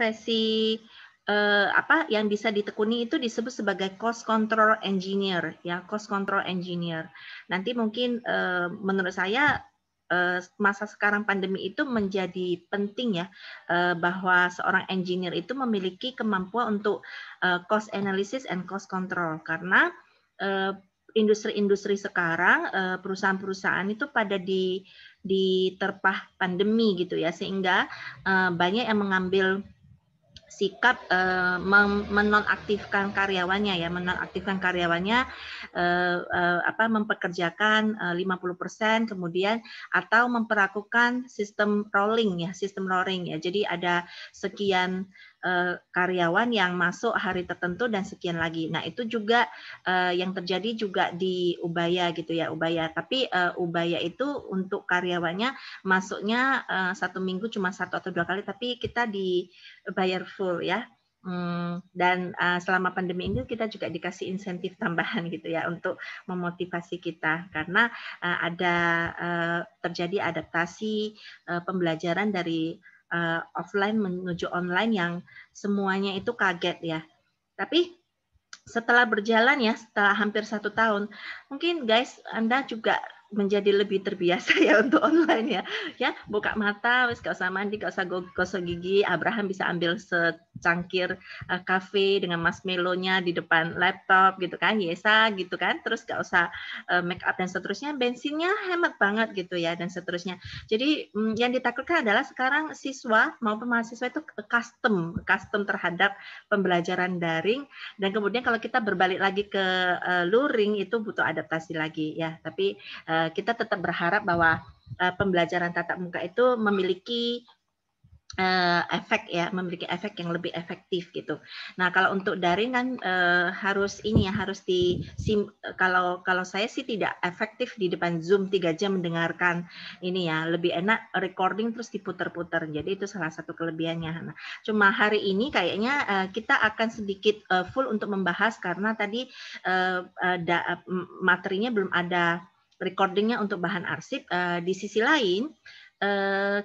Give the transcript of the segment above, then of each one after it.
profesi apa yang bisa ditekuni itu disebut sebagai cost control engineer, ya, cost control engineer. Nanti mungkin menurut saya masa sekarang pandemi itu menjadi penting ya, bahwa seorang engineer itu memiliki kemampuan untuk cost analysis and cost control, karena industri-industri sekarang, perusahaan-perusahaan itu pada diterpah pandemi gitu ya, sehingga banyak yang mengambil sikap menonaktifkan karyawannya ya, mempekerjakan 50% kemudian atau memperlakukan sistem rolling ya. Jadi ada sekian karyawan yang masuk hari tertentu dan sekian lagi. Nah, itu juga yang terjadi juga di Ubaya gitu ya, Ubaya. Tapi Ubaya itu untuk karyawannya masuknya 1 minggu cuma 1 atau 2 kali, tapi kita dibayar full ya. Dan selama pandemi ini kita juga dikasih insentif tambahan gitu ya untuk memotivasi kita, karena ada terjadi adaptasi pembelajaran dari offline menuju online yang semuanya itu kaget ya. Tapi setelah berjalan ya, setelah hampir 1 tahun, mungkin guys Anda juga menjadi lebih terbiasa ya untuk online ya, buka mata, wis gak usah mandi, gak usah gosok gigi, Abraham bisa ambil secangkir kafe dengan marshmallow-nya di depan laptop gitu kan, Yesa gitu kan, terus gak usah make up dan seterusnya, bensinnya hemat banget gitu ya, dan seterusnya. Jadi yang ditakutkan adalah sekarang siswa maupun mahasiswa itu custom terhadap pembelajaran daring, dan kemudian kalau kita berbalik lagi ke luring itu butuh adaptasi lagi ya, tapi kita tetap berharap bahwa pembelajaran tatap muka itu memiliki efek yang lebih efektif gitu. Nah, kalau untuk daring kan harus kalau saya sih tidak efektif di depan Zoom 3 jam mendengarkan ini ya, lebih enak recording terus diputer-puter. Jadi itu salah satu kelebihannya. Nah, cuma hari ini kayaknya kita akan sedikit full untuk membahas karena tadi materinya belum ada recordingnya untuk bahan arsip. Di sisi lain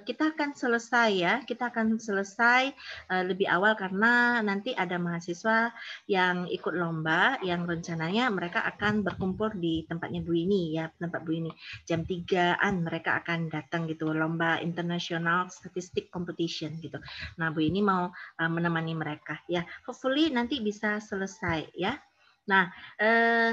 kita akan selesai lebih awal karena nanti ada mahasiswa yang ikut lomba yang rencananya mereka akan berkumpul di tempatnya Bu Ini ya, tempat Bu Ini jam 3-an mereka akan datang gitu, lomba International Statistic Competition gitu. Nah, Bu Ini mau menemani mereka ya, hopefully nanti bisa selesai ya. Nah,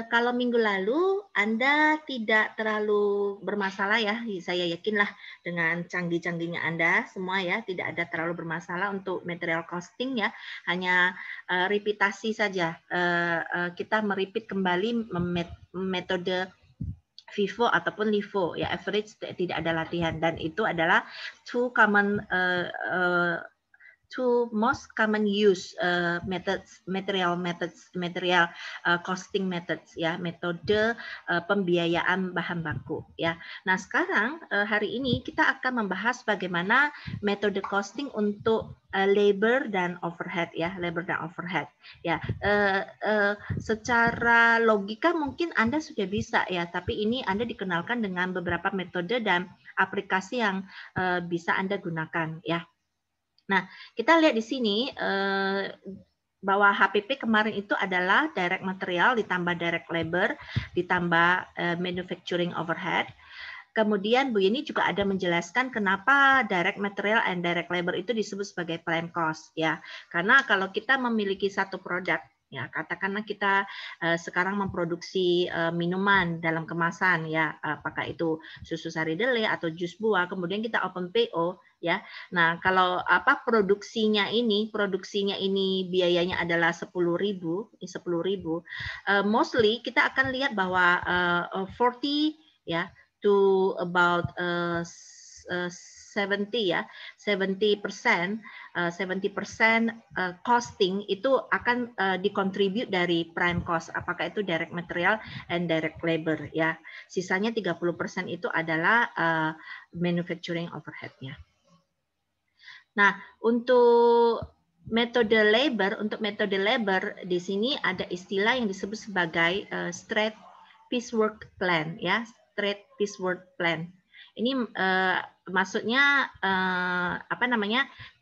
kalau minggu lalu Anda tidak terlalu bermasalah ya, saya yakinlah dengan canggih-canggihnya Anda semua ya, tidak ada terlalu bermasalah untuk material costing ya, hanya repitasi saja. Kita merepeat kembali metode FIFO ataupun LIFO ya, average tidak ada latihan, dan itu adalah two most common use material costing methods ya, metode pembiayaan bahan baku ya. Nah, sekarang hari ini kita akan membahas bagaimana metode costing untuk labor dan overhead ya, secara logika mungkin Anda sudah bisa ya, tapi ini Anda dikenalkan dengan beberapa metode dan aplikasi yang bisa Anda gunakan ya. Nah, kita lihat di sini bahwa HPP kemarin itu adalah direct material ditambah direct labor ditambah manufacturing overhead. Kemudian Bu Yeni juga ada menjelaskan kenapa direct material and direct labor itu disebut sebagai planned cost ya. Karena kalau kita memiliki satu produk ya, katakanlah kita sekarang memproduksi minuman dalam kemasan ya, apakah itu susu Saridele atau jus buah, kemudian kita open PO ya. Nah, kalau produksinya ini biayanya adalah 10.000, mostly kita akan lihat bahwa 40 ya to about 70% costing itu akan dikontribute dari prime cost, apakah itu direct material and direct labor ya. Sisanya 30% itu adalah manufacturing overhead-nya. Nah, untuk metode labor di sini ada istilah yang disebut sebagai straight piecework plan ya, straight piecework plan. Ini maksudnya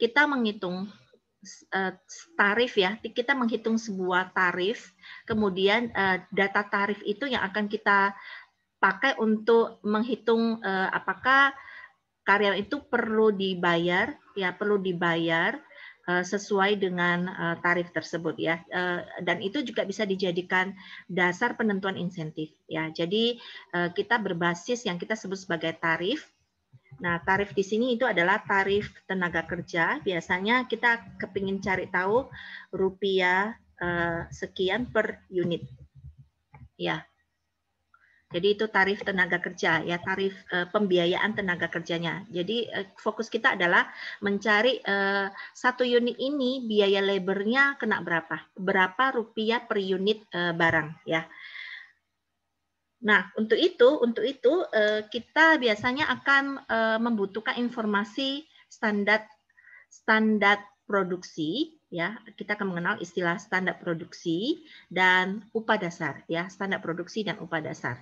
kita menghitung tarif ya, kita menghitung sebuah tarif, kemudian data tarif itu yang akan kita pakai untuk menghitung apakah karyawan itu perlu dibayar, ya perlu dibayar sesuai dengan tarif tersebut ya, dan itu juga bisa dijadikan dasar penentuan insentif ya. Jadi kita berbasis yang kita sebut sebagai tarif. Nah, tarif di sini itu adalah tarif tenaga kerja. Biasanya kita kepingin cari tahu rupiah sekian per unit. Ya. Jadi itu tarif tenaga kerja ya, tarif pembiayaan tenaga kerjanya. Jadi fokus kita adalah mencari satu unit ini biaya labornya kena berapa rupiah per unit barang ya. Nah, untuk itu kita biasanya akan membutuhkan informasi standar produksi ya. Kita akan mengenal istilah standar produksi dan upah dasar ya, standar produksi dan upah dasar.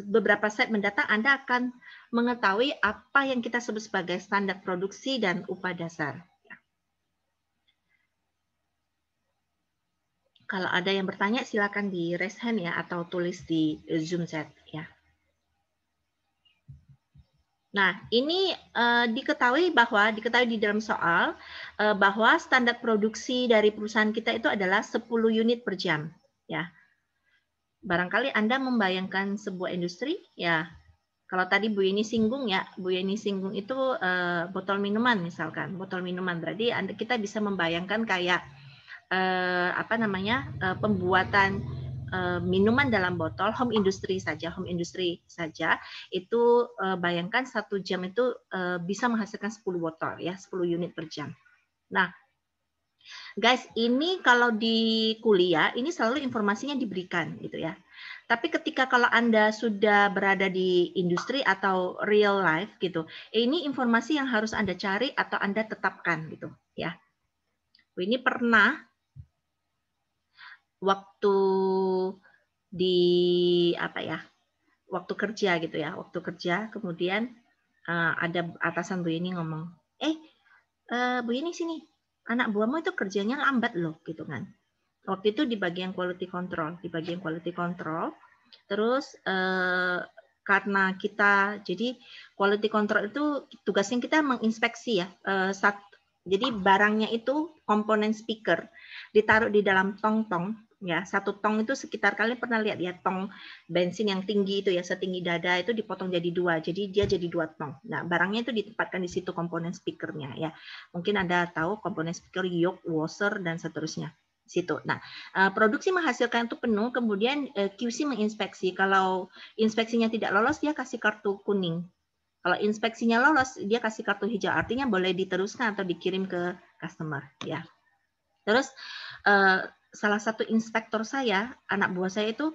Beberapa slide mendatang Anda akan mengetahui apa yang kita sebut sebagai standar produksi dan upah dasar. Kalau ada yang bertanya, silakan di raise hand ya, atau tulis di Zoom chat ya. Nah, ini diketahui di dalam soal bahwa standar produksi dari perusahaan kita itu adalah 10 unit per jam ya. Barangkali Anda membayangkan sebuah industri ya. Kalau tadi Bu Yeni singgung ya, Bu Yeni singgung itu botol minuman misalkan, botol minuman berarti kita bisa membayangkan kayak pembuatan minuman dalam botol, home industry saja itu bayangkan 1 jam itu bisa menghasilkan 10 botol ya, 10 unit per jam. Nah, guys, ini kalau di kuliah ini selalu informasinya diberikan gitu ya. Tapi ketika kalau Anda sudah berada di industri atau real life gitu, ini informasi yang harus Anda cari atau Anda tetapkan gitu ya. Ini pernah waktu di waktu kerja gitu ya, waktu kerja kemudian ada atasan Bu Yeni ngomong, Bu Yeni sini, anak buahmu itu kerjanya lambat loh gitu kan. Waktu itu di bagian quality control, terus karena kita jadi quality control itu tugasnya kita menginspeksi ya, jadi barangnya itu komponen speaker ditaruh di dalam tong-tong ya, 1 tong itu sekitar kalian pernah lihat ya, tong bensin yang tinggi itu ya, setinggi dada itu dipotong jadi 2, jadi dia jadi 2 tong. Nah, barangnya itu ditempatkan di situ komponen speakernya ya. Mungkin Anda tahu komponen speaker, yoke, washer dan seterusnya situ. Nah, produksi menghasilkan itu penuh, kemudian QC menginspeksi. Kalau inspeksinya tidak lolos, dia kasih kartu kuning. Kalau inspeksinya lolos, dia kasih kartu hijau. Artinya boleh diteruskan atau dikirim ke customer. Ya. Terus salah satu inspektor saya, anak buah saya itu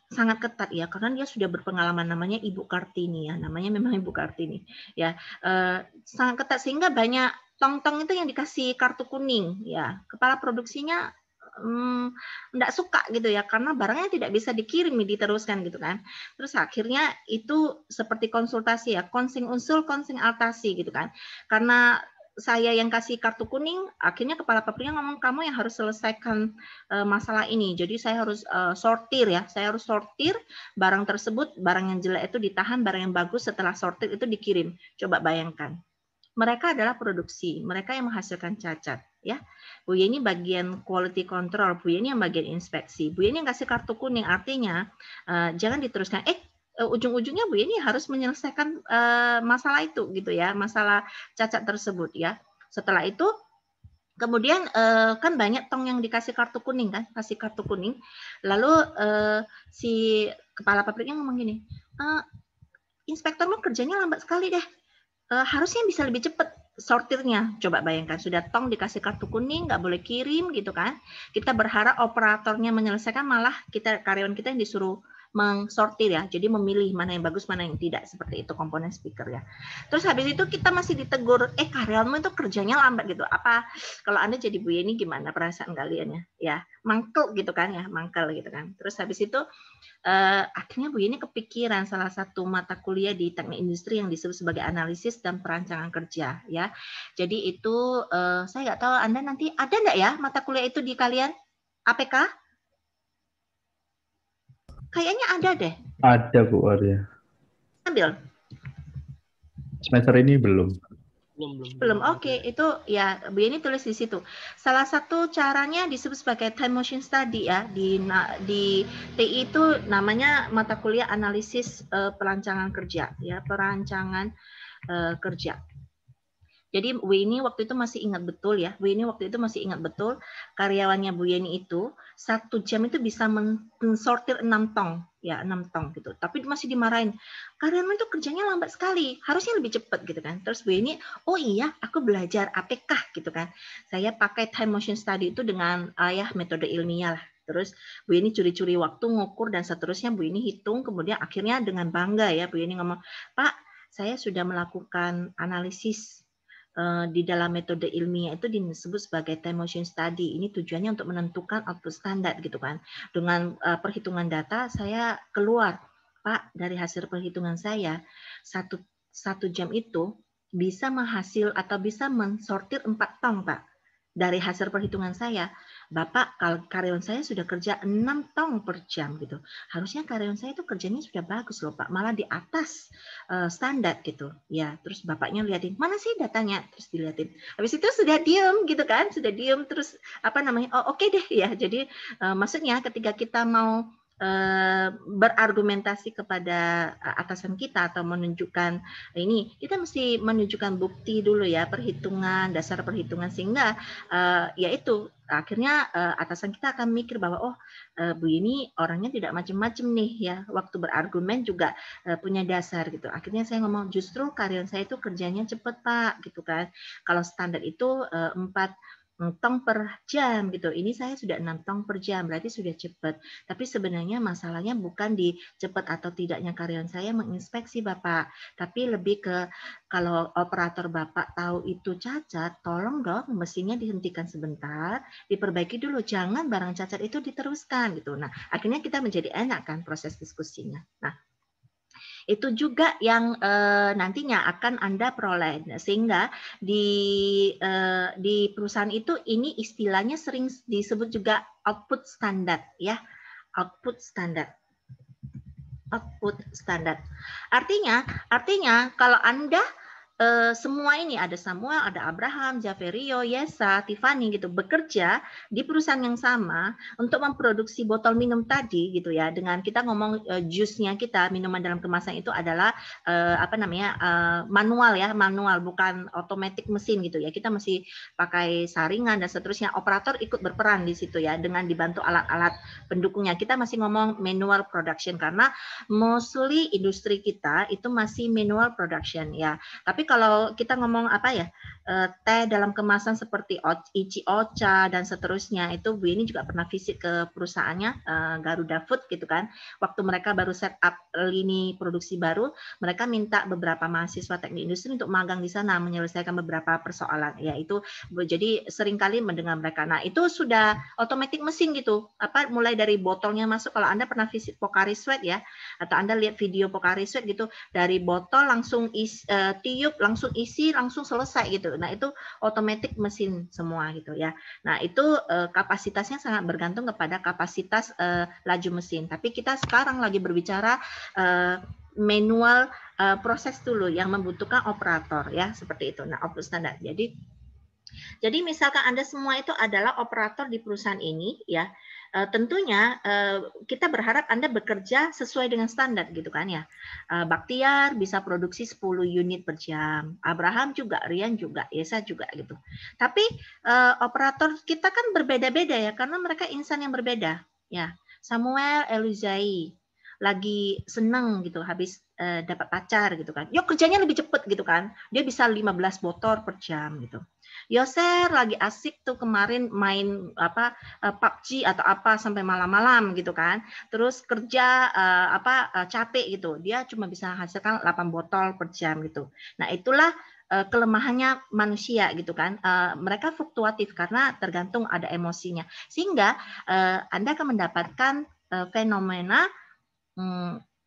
sangat ketat ya, karena dia sudah berpengalaman, namanya Ibu Kartini ya, namanya memang Ibu Kartini ya, sangat ketat sehingga banyak tong-tong itu yang dikasih kartu kuning ya. Kepala produksinya enggak suka gitu ya, karena barangnya tidak bisa dikirim diteruskan gitu kan. Terus akhirnya itu seperti konsultasi ya, konsing usul konsing altasi gitu kan, karena saya yang kasih kartu kuning, akhirnya kepala pabriknya ngomong, kamu yang harus selesaikan masalah ini. Jadi saya harus sortir ya, saya harus sortir barang tersebut, barang yang jelek itu ditahan, barang yang bagus setelah sortir itu dikirim. Coba bayangkan, mereka adalah produksi, mereka yang menghasilkan cacat ya. Bu Yeni bagian quality control, Bu Yeni yang bagian inspeksi, Bu Yeni yang kasih kartu kuning, artinya jangan diteruskan. Ujung-ujungnya Bu Yeni harus menyelesaikan masalah itu gitu ya, masalah cacat tersebut ya. Setelah itu kemudian kan banyak tong yang dikasih kartu kuning kan, kasih kartu kuning. Lalu si kepala pabriknya ngomong gini, inspektormu kerjanya lambat sekali deh. Harusnya bisa lebih cepat sortirnya. Coba bayangkan, sudah tong dikasih kartu kuning, nggak boleh kirim gitu kan. Kita berharap operatornya menyelesaikan, malah karyawan kita yang disuruh mengsortir ya, jadi memilih mana yang bagus, mana yang tidak, seperti itu komponen speaker ya. Terus habis itu kita masih ditegur, karyawanmu itu kerjanya lambat gitu. Apa kalau Anda jadi Bu Yeni gimana perasaan kalian ya? Ya, mangkel gitu kan ya, mangkel gitu kan. Terus habis itu akhirnya Bu Yeni kepikiran salah satu mata kuliah di teknik industri yang disebut sebagai analisis dan perancangan kerja ya. Jadi itu saya nggak tahu Anda nanti ada nggak ya mata kuliah itu di kalian APK? Kayaknya ada deh. Ada Bu Arya. Ambil. Semester ini belum. Belum. Oke, itu ya Bu Yeni tulis di situ. Salah satu caranya disebut sebagai time motion study ya di TI itu namanya mata kuliah analisis perancangan kerja ya, perancangan kerja. Jadi Bu Yeni waktu itu masih ingat betul ya, Bu Yeni waktu itu masih ingat betul karyawannya Bu Yeni itu 1 jam itu bisa mensortir 6 tong, ya 6 tong gitu. Tapi masih dimarahin, karyawan itu kerjanya lambat sekali, harusnya lebih cepat gitu kan. Terus Bu Yeni, oh iya aku belajar APK gitu kan. Saya pakai time motion study itu dengan metode ilmiah lah. Terus Bu Yeni curi-curi waktu, ngukur dan seterusnya Bu Yeni hitung, kemudian akhirnya dengan bangga ya Bu Yeni ngomong, Pak saya sudah melakukan analisis di dalam metode ilmiah itu disebut sebagai time motion study. Ini tujuannya untuk menentukan output standar gitu kan. Dengan perhitungan data saya keluar, Pak, dari hasil perhitungan saya satu jam itu bisa menghasil atau bisa mensortir 4 tong, Pak. Dari hasil perhitungan saya, Bapak, kalau karyawan saya sudah kerja 6 tong per jam gitu. Harusnya karyawan saya itu kerjanya sudah bagus loh, Pak. Malah di atas standar gitu. Ya, terus Bapaknya liatin, mana sih datanya? Terus diliatin. Habis itu sudah diem gitu kan, sudah diem terus oh oke deh ya. Jadi maksudnya ketika kita mau berargumentasi kepada atasan kita atau menunjukkan ini, kita mesti menunjukkan bukti dulu ya, perhitungan, dasar perhitungan sehingga yaitu akhirnya atasan kita akan mikir bahwa Bu ini orangnya tidak macam-macam nih ya, waktu berargumen juga punya dasar gitu. Akhirnya saya ngomong justru karyawan saya itu kerjanya cepet Pak gitu kan. Kalau standar itu 4 tong per jam gitu. Ini saya sudah 6 tong per jam, berarti sudah cepat. Tapi sebenarnya masalahnya bukan di cepat atau tidaknya karyawan saya menginspeksi Bapak, tapi lebih ke kalau operator Bapak tahu itu cacat, tolong dong mesinnya dihentikan sebentar, diperbaiki dulu, jangan barang cacat itu diteruskan gitu. Nah, akhirnya kita menjadi enak kan proses diskusinya. Nah, itu juga yang nantinya akan Anda peroleh. Sehingga di perusahaan itu ini istilahnya sering disebut juga output standar ya. Output standar. Output standar. Artinya kalau Anda semua ini ada Samuel, ada Abraham, Javerio, Yesa, Tiffany gitu bekerja di perusahaan yang sama untuk memproduksi botol minum tadi gitu ya. Dengan kita ngomong jus-nya kita, minuman dalam kemasan itu adalah manual ya, manual bukan otomatis mesin gitu ya. Kita mesti pakai saringan dan seterusnya. Operator ikut berperan di situ ya dengan dibantu alat-alat pendukungnya. Kita masih ngomong manual production karena mostly industri kita itu masih manual production ya. Tapi kalau kita ngomong teh dalam kemasan seperti Ichi Ocha dan seterusnya, itu Bu ini juga pernah visit ke perusahaannya Garuda Food gitu kan. Waktu mereka baru set up lini produksi baru, mereka minta beberapa mahasiswa teknik industri untuk magang di sana menyelesaikan beberapa persoalan. Ya itu jadi seringkali mendengar mereka. Nah itu sudah otomatis mesin gitu. Mulai dari botolnya masuk. Kalau Anda pernah visit Pocari Sweat ya, atau Anda lihat video Pocari Sweat gitu, dari botol langsung tiup, langsung isi, langsung selesai gitu. Nah itu otomatis mesin semua gitu ya. Nah itu kapasitasnya sangat bergantung kepada kapasitas laju mesin. Tapi kita sekarang lagi berbicara manual proses dulu yang membutuhkan operator ya, seperti itu. Nah output standar. Jadi misalkan Anda semua itu adalah operator di perusahaan ini ya. Tentunya kita berharap Anda bekerja sesuai dengan standar gitu kan ya. Baktiar bisa produksi 10 unit per jam. Abraham juga, Rian juga, Yesa juga gitu. Tapi operator kita kan berbeda-beda ya karena mereka insan yang berbeda ya. Samuel Elizai lagi seneng gitu habis dapat pacar gitu kan. Yuk kerjanya lebih cepat gitu kan. Dia bisa 15 botol per jam gitu. Yoser lagi asik tuh kemarin main PUBG atau apa sampai malam-malam gitu kan. Terus kerja capek gitu. Dia cuma bisa hasilkan 8 botol per jam gitu. Nah, itulah kelemahannya manusia gitu kan. Mereka fluktuatif karena tergantung ada emosinya. Sehingga Anda akan mendapatkan fenomena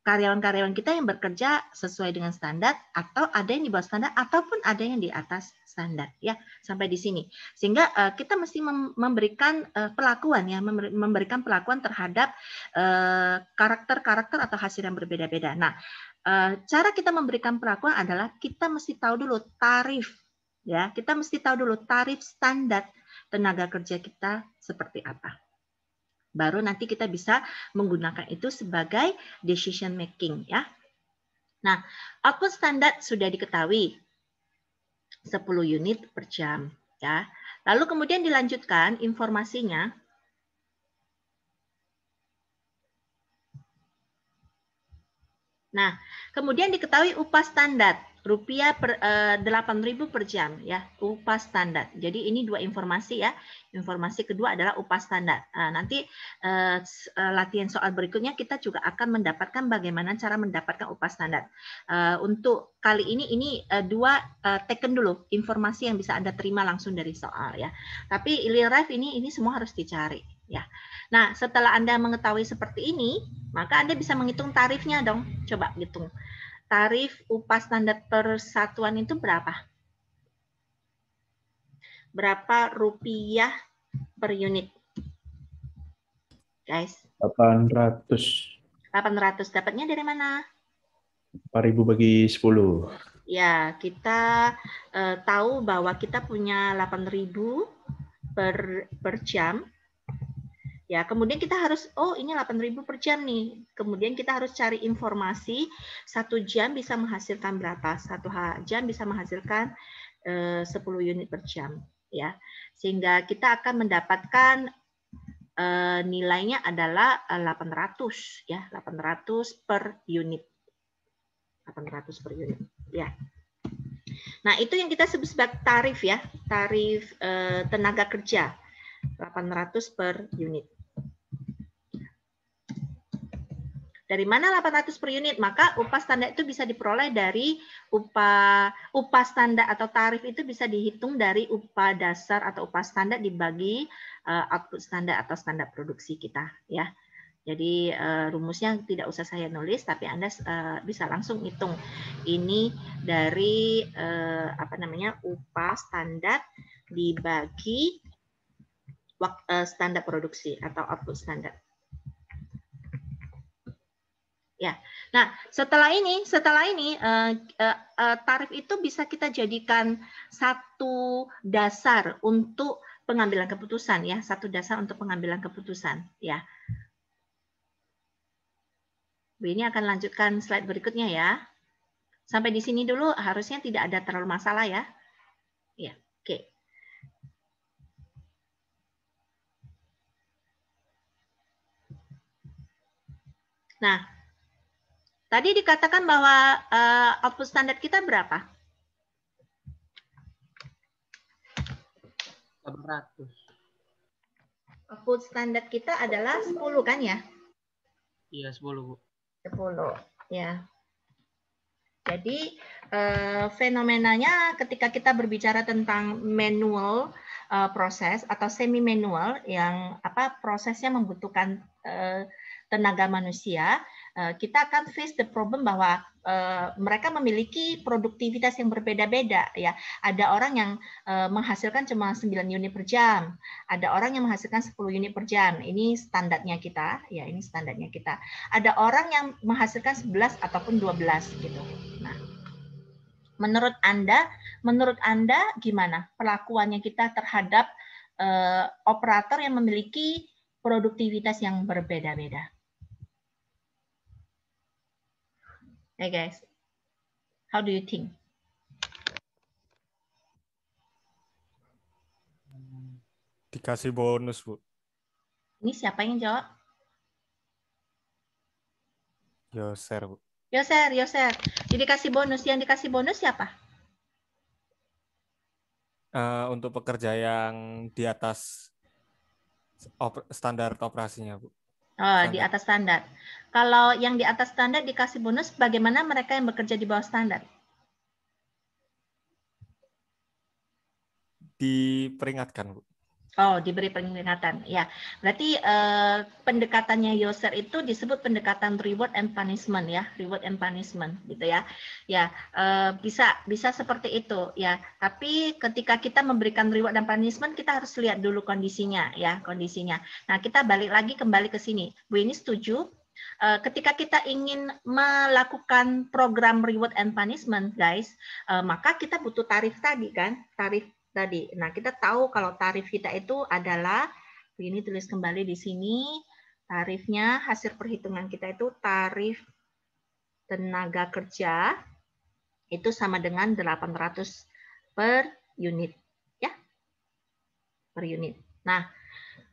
karyawan-karyawan kita yang bekerja sesuai dengan standar, atau ada yang di bawah standar, ataupun ada yang di atas standar, ya, sampai di sini. Sehingga kita mesti memberikan perlakuan, ya, memberikan perlakuan terhadap karakter-karakter atau hasil yang berbeda-beda. Nah, cara kita memberikan perlakuan adalah kita mesti tahu dulu tarif, ya, kita mesti tahu dulu tarif standar tenaga kerja kita seperti apa. Baru nanti kita bisa menggunakan itu sebagai decision making, ya. Nah, output standar sudah diketahui 10 unit per jam, ya. Lalu kemudian dilanjutkan informasinya. Nah, kemudian diketahui upah standar rupiah 8.000 per jam, ya, upah standar. Jadi ini dua informasi, ya. Informasi kedua adalah upah standar. Nanti latihan soal berikutnya kita juga akan mendapatkan bagaimana cara mendapatkan upah standar. Untuk kali ini dua taken dulu informasi yang bisa Anda terima langsung dari soal, ya. Tapi real-life ini semua harus dicari, ya. Nah, setelah Anda mengetahui seperti ini, maka Anda bisa menghitung tarifnya dong. Coba hitung. Tarif upah standar per satuan itu berapa? Berapa rupiah per unit? Guys. 800. 800. Dapatnya dari mana? 4.000 bagi 10. Ya, kita tahu bahwa kita punya 8.000 per jam. Ya, kemudian kita harus, ini 8.000 per jam nih. Kemudian kita harus cari informasi, 1 jam bisa menghasilkan berapa? 1 jam bisa menghasilkan 10 unit per jam, ya. Sehingga kita akan mendapatkan nilainya adalah 800, ya, 800 per unit. 800 per unit, ya. Nah, itu yang kita sebut sebagai tarif, ya, tarif tenaga kerja, 800 per unit. Dari mana 800 per unit? Maka upah standar itu bisa diperoleh dari upah standar atau tarif itu bisa dihitung dari upah dasar atau upah standar dibagi output standar atau standar produksi kita, ya. Jadi rumusnya tidak usah saya nulis, tapi Anda bisa langsung hitung. Ini dari upah standar dibagi standar produksi atau output standar. Ya, nah setelah ini tarif itu bisa kita jadikan satu dasar untuk pengambilan keputusan, ya, satu dasar untuk pengambilan keputusan, ya. Ini akan lanjutkan slide berikutnya, ya. Sampai di sini dulu harusnya tidak ada terlalu masalah, ya. Ya, oke. Nah. Tadi dikatakan bahwa output standar kita berapa? 800. Output standar kita adalah 10 kan ya? Iya, 10, Bu. 10, ya. Jadi fenomenanya ketika kita berbicara tentang manual proses atau semi manual yang prosesnya membutuhkan tenaga manusia, kita akan face the problem bahwa mereka memiliki produktivitas yang berbeda-beda, ya. Ada orang yang menghasilkan cuma 9 unit per jam, ada orang yang menghasilkan 10 unit per jam. Ini standarnya kita, ya, ini standarnya kita. Ada orang yang menghasilkan 11 ataupun 12 gitu. Nah, menurut Anda gimana perlakuannya kita terhadap operator yang memiliki produktivitas yang berbeda-beda? Hey guys, how do you think? Dikasih bonus, Bu. Ini siapa yang jawab? Yoser, Bu. Yoser. Jadi kasih bonus. Yang dikasih bonus siapa? Untuk pekerja yang di atas standar operasinya, Bu. Oh, di Standar. atas standar. Kalau yang di atas standar dikasih bonus, bagaimana mereka yang bekerja di bawah standar? Diperingatkan, Bu. Oh, diberi peringatan. Ya, berarti pendekatannya user itu disebut pendekatan reward and punishment ya, reward and punishment gitu ya. Ya, bisa seperti itu ya. Tapi ketika kita memberikan reward dan punishment, kita harus lihat dulu kondisinya ya, kondisinya. Nah, kita balik lagi kembali ke sini. Bu ini setuju? Ketika kita ingin melakukan program reward and punishment, guys, maka kita butuh tarif tadi kan, tarif tadi. Nah, kita tahu kalau tarif kita itu adalah, ini tulis kembali di sini, tarifnya hasil perhitungan kita itu tarif tenaga kerja itu sama dengan 800 per unit ya. Per unit. Nah,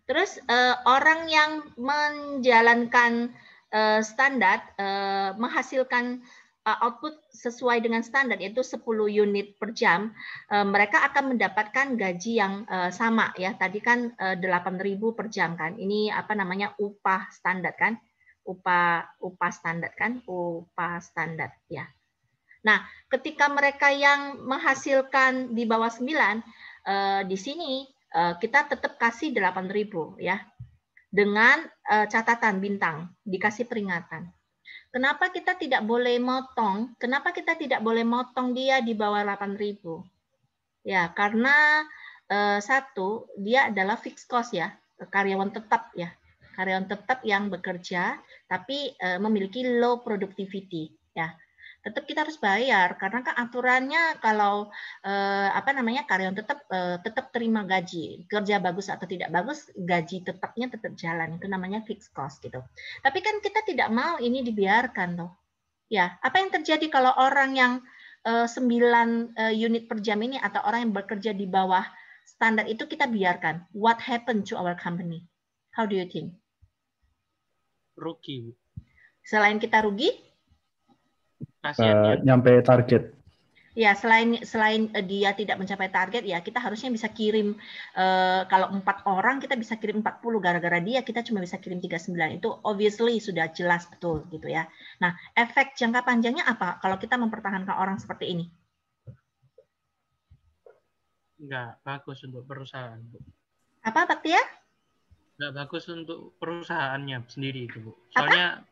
terus orang yang menjalankan standar menghasilkan output sesuai dengan standar yaitu 10 unit per jam, mereka akan mendapatkan gaji yang sama ya. Tadi kan 8.000 per jam kan. Ini apa namanya upah standar kan? Upah standar kan? Upah standar ya. Nah, ketika mereka yang menghasilkan di bawah 9 di sini kita tetap kasih 8.000 ya. Dengan catatan bintang, dikasih peringatan. Kenapa kita tidak boleh motong? Kenapa kita tidak boleh motong dia di bawah 8.000? Ya, karena satu, dia adalah fixed cost ya, karyawan tetap ya. Karyawan tetap yang bekerja tapi memiliki low productivity ya. Tetap kita harus bayar karena kan aturannya kalau karyawan tetap terima gaji, kerja bagus atau tidak bagus, gaji tetapnya tetap jalan, itu namanya fixed cost gitu. Tapi kan kita tidak mau ini dibiarkan loh. Ya, apa yang terjadi kalau orang yang 9 unit per jam ini atau orang yang bekerja di bawah standar itu kita biarkan? What happened to our company? How do you think? Rugi. Selain kita rugi? Kasihan ya. Nyampe target. Ya, selain dia tidak mencapai target, ya kita harusnya bisa kirim, kalau 4 orang kita bisa kirim 40, gara-gara dia kita cuma bisa kirim 39. Itu obviously sudah jelas betul gitu ya. Nah, efek jangka panjangnya apa kalau kita mempertahankan orang seperti ini? Enggak bagus untuk perusahaan, Bu. Apa, Pak Tia? Enggak bagus untuk perusahaannya sendiri itu, Bu. Soalnya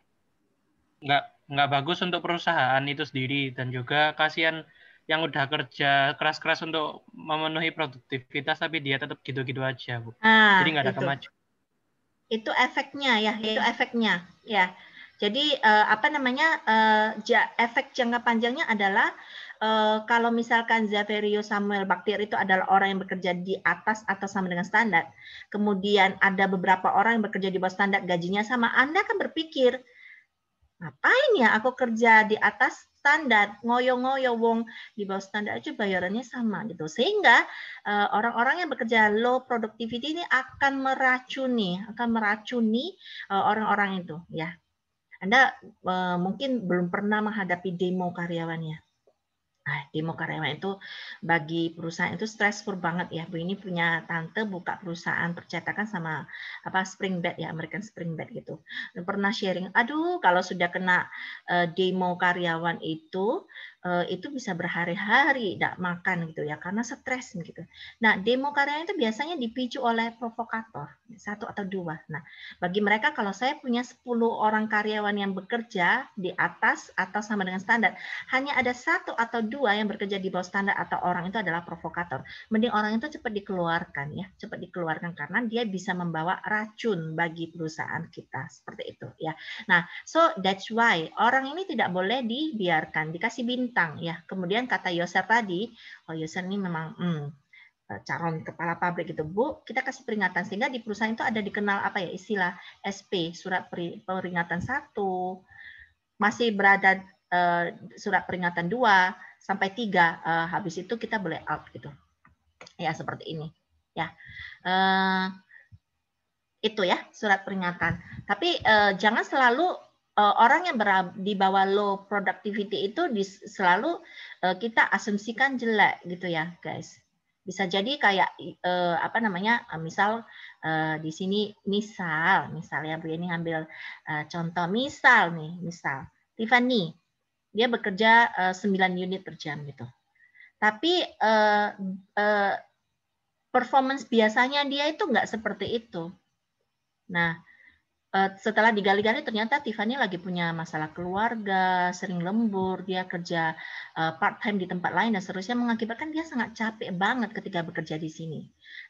enggak bagus untuk perusahaan itu sendiri, dan juga kasihan yang udah kerja keras-keras untuk memenuhi produktivitas tapi dia tetap gitu-gitu aja, Bu. Nah, jadi nggak ada kemajuan. Itu efeknya ya, itu efeknya ya. Jadi efek jangka panjangnya adalah kalau misalkan Xaverio Samuel Baktiar itu adalah orang yang bekerja di atas atau sama dengan standar, kemudian ada beberapa orang yang bekerja di bawah standar, gajinya sama, Anda akan berpikir, ngapain ya aku kerja di atas standar, ngoyo-ngoyo wong di bawah standar aja bayarannya sama gitu. Sehingga orang-orang yang bekerja low productivity ini akan meracuni orang-orang itu ya. Anda mungkin belum pernah menghadapi demo karyawannya. Demo karyawan itu bagi perusahaan itu stressful banget ya. Bu ini punya tante buka perusahaan percetakan sama Spring Bed ya, American Spring Bed gitu. Dan pernah sharing, aduh kalau sudah kena demo karyawan itu bisa berhari-hari tidak makan gitu ya, karena stres gitu. Nah, demo karyawan itu biasanya dipicu oleh provokator, 1 atau 2. Nah, bagi mereka kalau saya punya 10 orang karyawan yang bekerja di atas atau sama dengan standar, hanya ada 1 atau 2 yang bekerja di bawah standar atau orang itu adalah provokator. Mending orang itu cepat dikeluarkan ya, cepat dikeluarkan karena dia bisa membawa racun bagi perusahaan kita seperti itu ya. Nah, so that's why orang ini tidak boleh dibiarkan, dikasih bintang ya. Kemudian kata Yoser tadi, Yoser ini memang calon kepala pabrik itu, Bu, kita kasih peringatan sehingga di perusahaan itu ada dikenal apa ya istilah SP, surat peringatan 1, masih berada surat peringatan 2 sampai 3, habis itu kita boleh out gitu. Ya, seperti ini. Ya. Itu ya, surat peringatan. Tapi jangan selalu orang yang di bawah low productivity itu selalu kita asumsikan jelek gitu ya, guys. Bisa jadi kayak apa namanya, misal di sini misal ya Bu Yeni ngambil contoh misal Tiffany dia bekerja 9 unit per jam gitu. Tapi performance biasanya dia itu nggak seperti itu. Nah, setelah digali-gali ternyata Tiffany lagi punya masalah keluarga, sering lembur, dia kerja part time di tempat lain dan seterusnya, mengakibatkan dia sangat capek banget ketika bekerja di sini.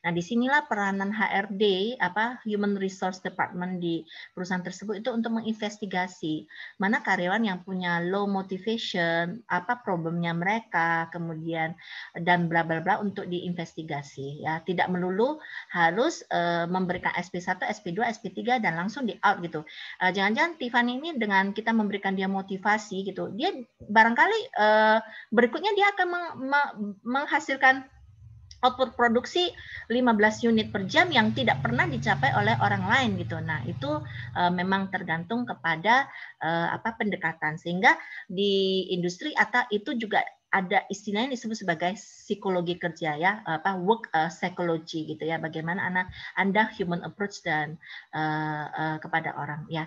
Nah, disinilah peranan HRD, Human Resource Department di perusahaan tersebut itu untuk menginvestigasi mana karyawan yang punya low motivation, apa problemnya mereka, kemudian dan bla bla bla untuk diinvestigasi. Ya, tidak melulu harus memberikan SP1, SP2, SP3 dan langsung di out gitu. Jangan-jangan Tiffany ini dengan kita memberikan dia motivasi gitu, dia barangkali berikutnya dia akan menghasilkan output produksi 15 unit per jam yang tidak pernah dicapai oleh orang lain gitu. Nah, itu memang tergantung kepada pendekatan, sehingga di industri ATA itu juga ada istilahnya disebut sebagai psikologi kerja ya, work psychology gitu ya, bagaimana Anda human approach dan kepada orang ya.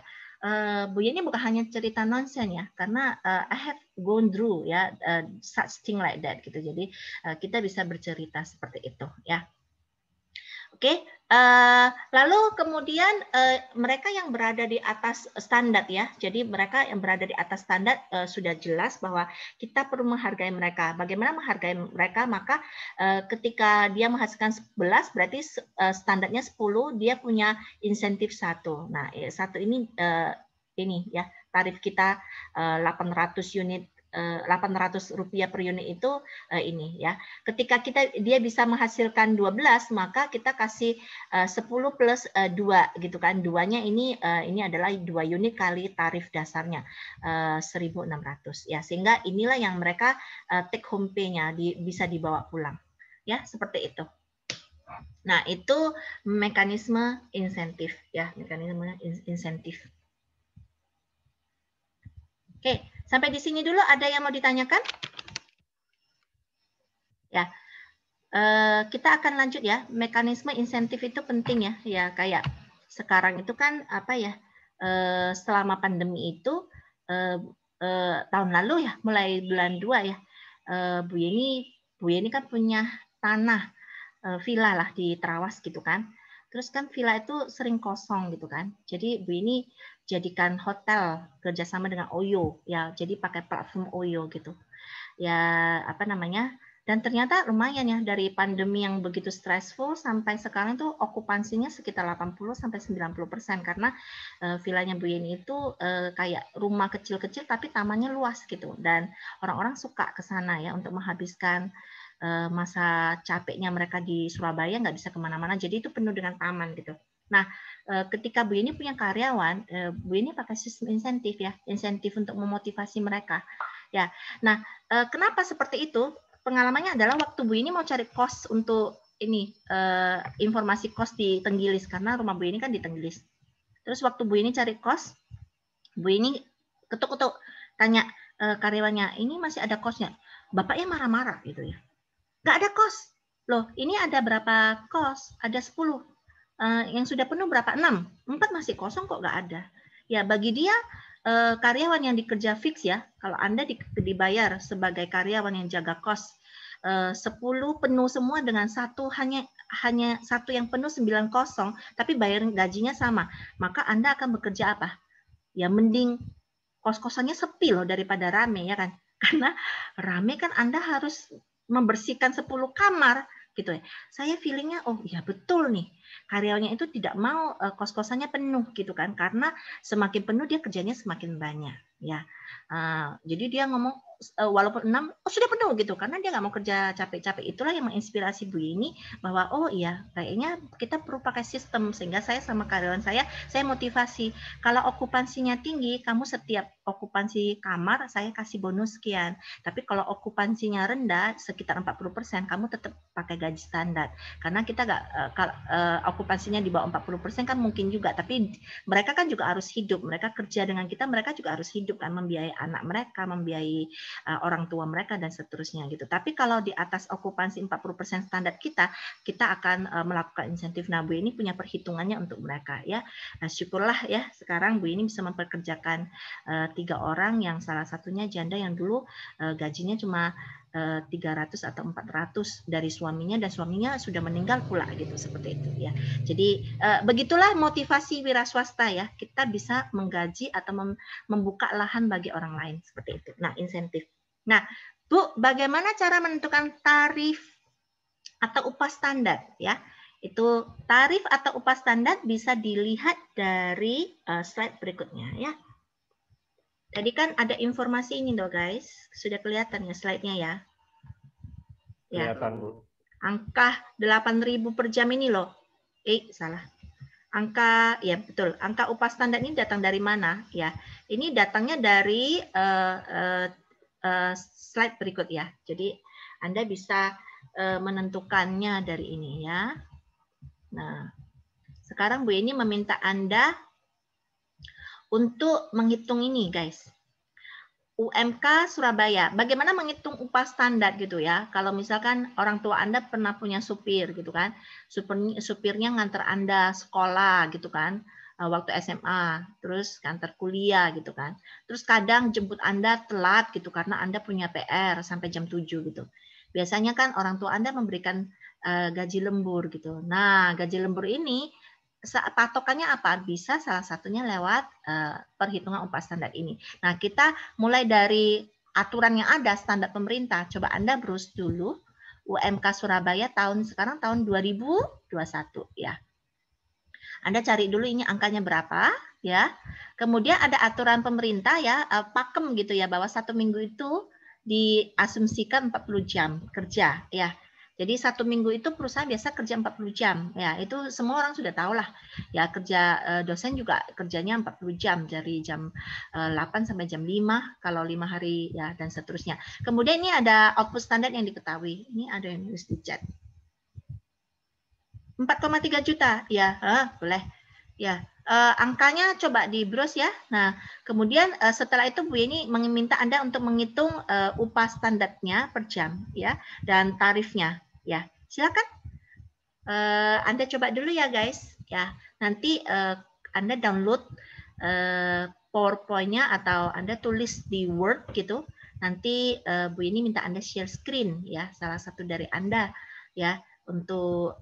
Bu Yeni bukan hanya cerita nonsen ya, karena I have gone through ya such thing like that gitu. Jadi kita bisa bercerita seperti itu ya. Oke, lalu kemudian mereka yang berada di atas standar ya. Jadi mereka yang berada di atas standar sudah jelas bahwa kita perlu menghargai mereka. Bagaimana menghargai mereka? Maka ketika dia menghasilkan 11 berarti standarnya 10, dia punya insentif 1. Nah, 1 ini ya, tarif kita 800 unit. 800 rupiah per unit itu ini ya. Ketika dia bisa menghasilkan 12, maka kita kasih 10 plus 2 gitu kan. Duanya ini adalah 2 unit kali tarif dasarnya 1.600 ya. Sehingga inilah yang mereka take home pay-nya bisa dibawa pulang. Ya, seperti itu. Nah, itu mekanisme insentif ya, mekanisme insentif. Oke, sampai di sini dulu ada yang mau ditanyakan? Ya, kita akan lanjut ya. Mekanisme insentif itu penting ya. Ya, kayak sekarang itu kan selama pandemi itu tahun lalu ya, mulai bulan 2 ya, Bu Yeni kan punya tanah villa lah di Trawas gitu kan. Terus kan villa itu sering kosong gitu kan. Jadi Bu Yeni jadikan hotel kerjasama dengan Oyo ya. Jadi pakai platform Oyo gitu. Ya dan ternyata lumayan ya, dari pandemi yang begitu stressful sampai sekarang tuh okupansinya sekitar 80-90% karena villanya Bu Yeni itu kayak rumah kecil-kecil tapi tamannya luas gitu, dan orang-orang suka ke sana ya untuk menghabiskan masa capeknya mereka di Surabaya, nggak bisa kemana-mana, jadi itu penuh dengan taman gitu. Nah, ketika Bu Yeni punya karyawan, Bu Yeni pakai sistem insentif ya, insentif untuk memotivasi mereka. Ya, nah kenapa seperti itu? Pengalamannya adalah waktu Bu Yeni mau cari kos untuk ini informasi kos di Tenggilis, karena rumah Bu Yeni kan di Tenggilis. Terus waktu Bu Yeni cari kos, Bu Yeni ketuk-ketuk tanya karyawannya, ini masih ada kosnya? Bapaknya marah-marah gitu ya. Nggak ada kos. Loh, ini ada berapa kos? Ada 10. Yang sudah penuh berapa? 6. 4 masih kosong kok nggak ada. Ya, bagi dia karyawan yang dikerja fix ya, kalau Anda dibayar sebagai karyawan yang jaga kos 10 penuh semua dengan hanya satu yang penuh 9 kosong, tapi bayar gajinya sama, maka Anda akan bekerja apa? Ya mending kos-kosannya sepi loh daripada rame ya kan. Karena rame kan Anda harus membersihkan 10 kamar gitu ya. Saya feelingnya oh ya betul nih, karyawannya itu tidak mau kos-kosannya penuh gitu kan, karena semakin penuh dia kerjanya semakin banyak ya. Jadi dia ngomong walaupun 6 sudah penuh gitu, karena dia nggak mau kerja capek-capek. Itulah yang menginspirasi Bu Yeni bahwa oh iya kayaknya kita perlu pakai sistem, sehingga saya sama karyawan saya motivasi, kalau okupansinya tinggi kamu setiap okupansi kamar saya kasih bonus sekian, tapi kalau okupansinya rendah sekitar 40% kamu tetap pakai gaji standar, karena kita nggak okupansinya di bawah 40% kan mungkin juga, tapi mereka kan juga harus hidup, mereka kerja dengan kita, mereka juga harus hidup kan, membiayai membiayai anak mereka, membiayai orang tua mereka dan seterusnya gitu. Tapi kalau di atas okupansi 40% standar kita akan melakukan insentif. Nah, Bu ini punya perhitungannya untuk mereka ya. Nah, syukurlah ya sekarang Bu ini bisa memperkerjakan 3 orang yang salah satunya janda yang dulu gajinya cuma 300 atau 400 dari suaminya, dan suaminya sudah meninggal pula gitu, seperti itu ya. Jadi begitulah motivasi wira swasta ya, kita bisa menggaji atau membuka lahan bagi orang lain seperti itu. Nah, insentif. Nah, Bu, bagaimana cara menentukan tarif atau upah standar ya? Itu tarif atau upah standar bisa dilihat dari slide berikutnya ya. Tadi kan ada informasi ini loh guys, sudah kelihatan ya slide-nya ya. Ya. Kelihatan, Bu. Angka 8.000 per jam ini loh. Salah. Angka, ya betul, angka upah standar ini datang dari mana? Ya, ini datangnya dari slide berikut ya. Jadi Anda bisa menentukannya dari ini ya. Nah, sekarang Bu ini meminta Anda untuk menghitung ini guys. UMK Surabaya, bagaimana menghitung upah standar gitu ya? Kalau misalkan orang tua Anda pernah punya supir gitu kan, supirnya nganter Anda sekolah gitu kan, waktu SMA, terus nganter kuliah gitu kan, terus kadang jemput Anda telat gitu karena Anda punya PR sampai jam 7 gitu. Biasanya kan orang tua Anda memberikan gaji lembur gitu. Nah, gaji lembur ini patokannya apa? Bisa salah satunya lewat perhitungan upah standar ini. Nah, kita mulai dari aturan yang ada, standar pemerintah. Coba Anda browse dulu UMK Surabaya sekarang tahun 2021 ya. Anda cari dulu ini angkanya berapa ya. Kemudian ada aturan pemerintah ya, pakem gitu ya, bahwa 1 minggu itu diasumsikan 40 jam kerja ya. Jadi 1 minggu itu perusahaan biasa kerja 40 jam. Ya, itu semua orang sudah tahu lah. Ya, kerja dosen juga kerjanya 40 jam dari jam 8 sampai jam 5 kalau 5 hari ya dan seterusnya. Kemudian ini ada output standar yang diketahui. Ini ada yang nulis di chat. 4,3 juta. Ya, boleh. Ya, angkanya coba di browse ya. Nah, kemudian setelah itu Bu ini meminta Anda untuk menghitung upah standarnya per jam ya dan tarifnya. Ya, silakan Anda coba dulu ya guys. Ya, nanti Anda download PowerPoint-nya atau Anda tulis di Word gitu. Nanti Bu ini minta Anda share screen ya, salah satu dari Anda ya untuk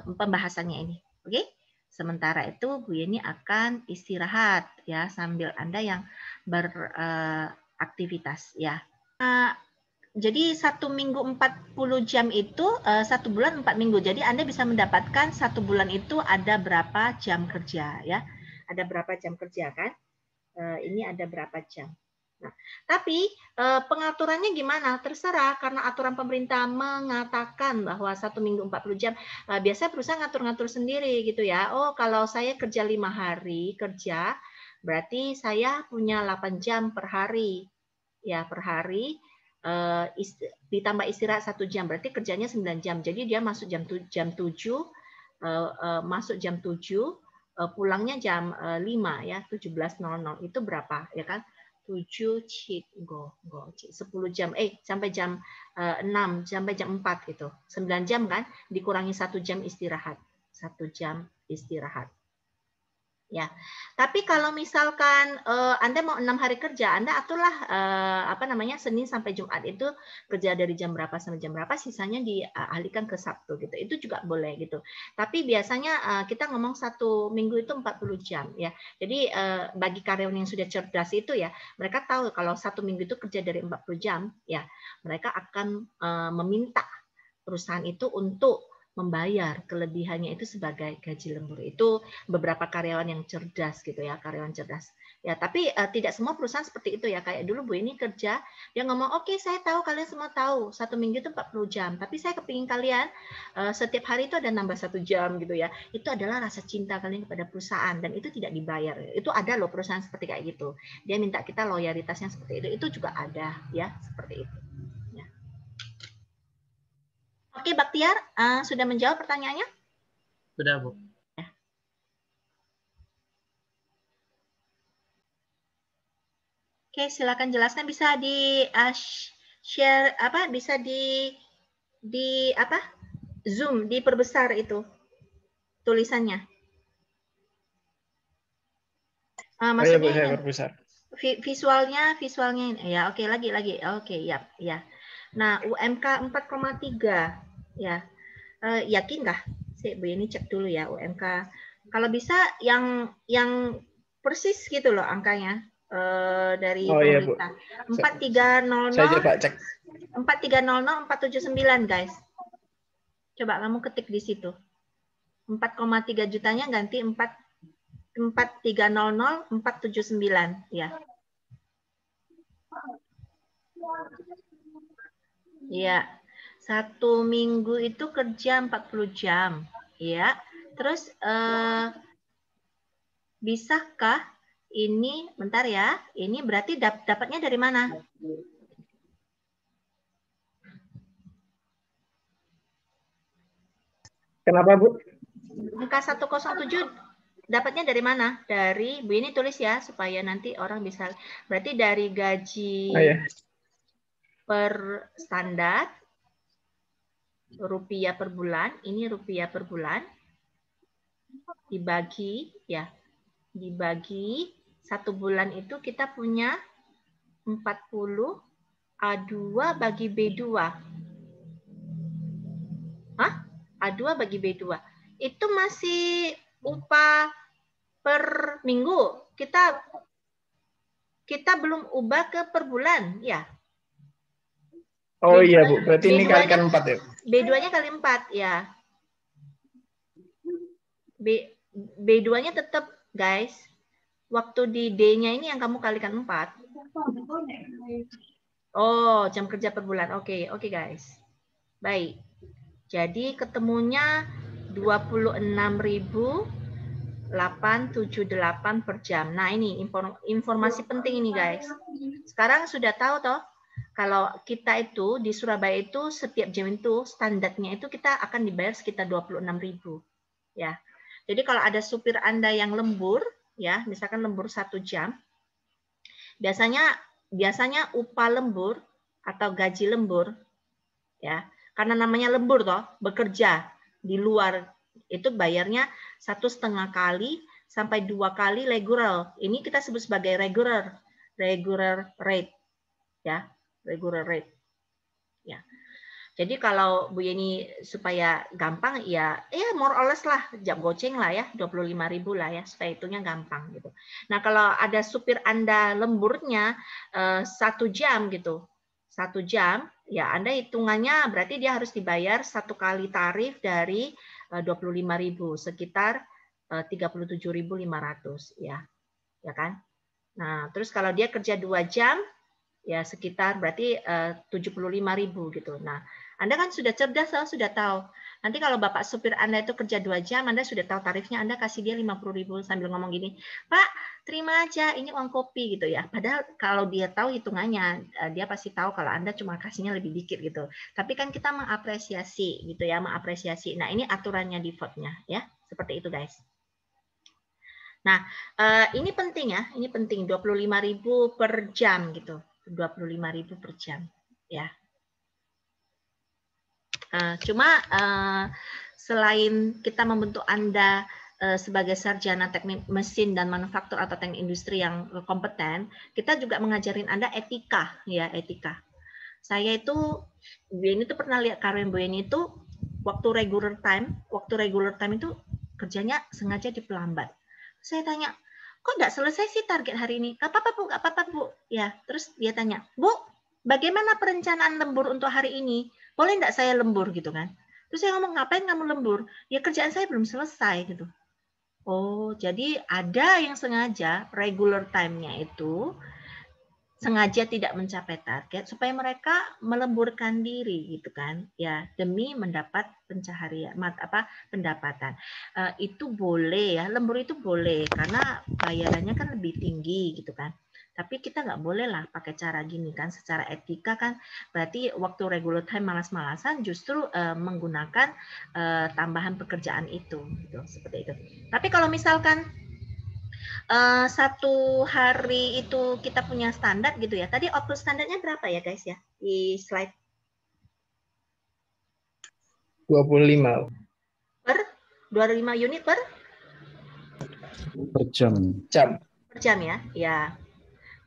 pembahasannya ini. Oke? Sementara itu Bu Yeni akan istirahat ya sambil Anda yang beraktivitas ya. Jadi 1 minggu 40 jam itu 1 bulan 4 minggu. Jadi Anda bisa mendapatkan 1 bulan itu ada berapa jam kerja ya. Ada berapa jam kerja kan? Ini ada berapa jam. Nah, tapi pengaturannya gimana? Terserah karena aturan pemerintah mengatakan bahwa 1 minggu 40 jam. Biasa perusahaan ngatur-ngatur sendiri gitu ya. Oh, kalau saya kerja 5 hari kerja, berarti saya punya 8 jam per hari. Ya, per hari. Ditambah istirahat 1 jam, berarti kerjanya 9 jam. Jadi dia masuk jam 7, masuk jam 7, pulangnya jam 5 ya, 17.00. Itu berapa ya kan? 7 10 jam sampai jam 6 sampai jam 4 gitu. 9 jam kan, dikurangi 1 jam istirahat. 1 jam istirahat. Ya, tapi kalau misalkan Anda mau 6 hari kerja, Anda aturlah Senin sampai Jumat itu kerja dari jam berapa sampai jam berapa, sisanya dialihkan ke Sabtu gitu. Itu juga boleh gitu. Tapi biasanya kita ngomong 1 minggu itu 40 jam ya. Jadi bagi karyawan yang sudah cerdas itu ya, mereka tahu kalau 1 minggu itu kerja dari 40 jam ya, mereka akan meminta perusahaan itu untuk membayar kelebihannya itu sebagai gaji lembur. Itu beberapa karyawan yang cerdas gitu ya, karyawan cerdas. Ya, tapi tidak semua perusahaan seperti itu ya. Kayak dulu Bu ini kerja, dia ngomong, "Oke, saya tahu kalian semua tahu, 1 minggu itu 40 jam, tapi saya kepingin kalian setiap hari itu ada nambah 1 jam gitu ya." Itu adalah rasa cinta kalian kepada perusahaan dan itu tidak dibayar. Itu ada loh perusahaan seperti kayak gitu. Dia minta kita loyalitasnya seperti itu. Itu juga ada ya, seperti itu. Oke, Baktiar, sudah menjawab pertanyaannya? Sudah, Bu. Ya. Oke, silakan jelaskan. Bisa di share apa? Bisa di apa? Zoom, diperbesar itu tulisannya. Maksudnya saya perbesar. Visualnya ya. Oke, lagi. Oke, ya. Nah, UMK 4,3 ya. Yakinkah? Bu ini cek dulu ya UMK. Kalau bisa yang persis gitu loh angkanya dari pemerintah. 4300. Saya coba cek. 4300 479 guys. Coba kamu ketik di situ. 4,3 jutanya ganti 4300 479 ya. Ya. 1 minggu itu kerja 40 jam, ya. Terus bisakah ini, bentar ya, ini berarti dapatnya dari mana? Kenapa, Bu? Angka 107 dapatnya dari mana? Dari, Bu ini tulis ya, supaya nanti orang bisa, berarti dari gaji per standar, rupiah per bulan, ini rupiah per bulan, dibagi ya, dibagi 1 bulan itu kita punya 40 A2 bagi B2. Hah? A2 bagi B2. Itu masih upah per minggu. Kita belum ubah ke per bulan, ya. Oh iya, Bu. Berarti ini kalikan 4 ya? B2-nya kali 4, ya. B2-nya tetap, guys. Waktu di D-nya ini yang kamu kalikan 4. Oh, jam kerja per bulan. Oke, guys. Baik. Jadi ketemunya 26.878 per jam. Nah, ini informasi penting ini, guys. Sekarang sudah tahu toh, kalau kita itu di Surabaya itu setiap jam itu standarnya itu kita akan dibayar sekitar 26.000, ya. Jadi kalau ada supir Anda yang lembur, ya, misalkan lembur 1 jam, biasanya upah lembur atau gaji lembur, ya, karena namanya lembur toh, bekerja di luar itu bayarnya 1,5 kali sampai 2 kali regular. Ini kita sebut sebagai regular rate, ya, regular rate, ya. Jadi kalau Bu Yeni supaya gampang ya more or less lah, jam goceng lah ya, 25.000 lah ya, supaya hitungnya gampang gitu. Nah, kalau ada supir Anda lemburnya 1 jam gitu, 1 jam, ya Anda hitungannya berarti dia harus dibayar 1 kali tarif dari 25.000, sekitar 37.500 ya. Ya kan? Nah, terus kalau dia kerja 2 jam ya sekitar berarti 75.000 gitu. Nah, Anda kan sudah cerdas, sudah tahu. Nanti kalau Bapak supir Anda itu kerja 2 jam, Anda sudah tahu tarifnya, Anda kasih dia 50.000 sambil ngomong gini, Pak, terima aja, ini uang kopi gitu ya. Padahal kalau dia tahu hitungannya, dia pasti tahu kalau Anda cuma kasihnya lebih dikit gitu. Tapi kan kita mengapresiasi gitu ya, mengapresiasi. Nah, ini aturannya default-nya ya. Seperti itu, guys. Nah, ini penting ya, ini penting 25.000 per jam gitu. 25.000 per jam ya. Cuma selain kita membentuk Anda sebagai sarjana teknik mesin dan manufaktur atau teknik industri yang kompeten, kita juga mengajarin Anda etika ya, etika. Saya itu Bu Yeni itu pernah lihat Karen Bu Yeni itu waktu regular time itu kerjanya sengaja diperlambat. Saya tanya, kok nggak selesai sih target hari ini? Gak apa-apa Bu, gak apa-apa Bu. Ya, terus dia tanya, Bu, bagaimana perencanaan lembur untuk hari ini? Boleh nggak saya lembur gitu kan? Terus saya ngomong, ngapain kamu lembur? Ya kerjaan saya belum selesai gitu. Oh, jadi ada yang sengaja regular time-nya itu sengaja tidak mencapai target supaya mereka melemburkan diri gitu kan ya, demi mendapat pencaharian pendapatan. Itu boleh ya, lembur itu boleh karena bayarannya kan lebih tinggi gitu kan. Tapi kita nggak boleh lah pakai cara gini kan, secara etika kan berarti waktu regular time malas-malasan justru menggunakan tambahan pekerjaan itu gitu, seperti itu. Tapi kalau misalkan satu hari itu kita punya standar gitu ya. Tadi output standarnya berapa ya guys ya di slide? 25 Per 25 unit per jam. jam ya. Ya.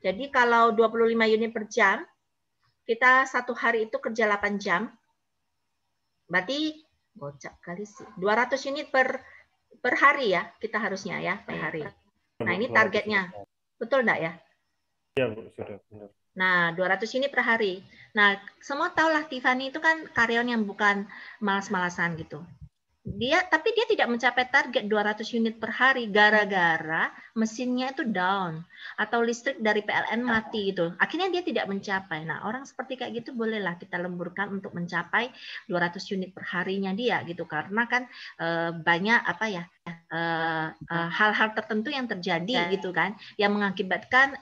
Jadi kalau 25 unit per jam, kita satu hari itu kerja 8 jam. Berarti gocap kali sih. 200 unit per hari ya, kita harusnya ya per hari. Nah, ini targetnya. Betul enggak ya? Iya, Bu, sudah benar. Nah, 200 unit per hari. Nah, semua tahulah Tiffany itu kan karyawan yang bukan malas-malasan gitu. Tapi dia tidak mencapai target 200 unit per hari gara-gara mesinnya itu down atau listrik dari PLN mati gitu. Akhirnya dia tidak mencapai. Nah, orang seperti kayak gitu bolehlah kita lemburkan untuk mencapai 200 unit per harinya dia gitu, karena kan banyak apa ya hal-hal tertentu yang terjadi gitu kan yang mengakibatkan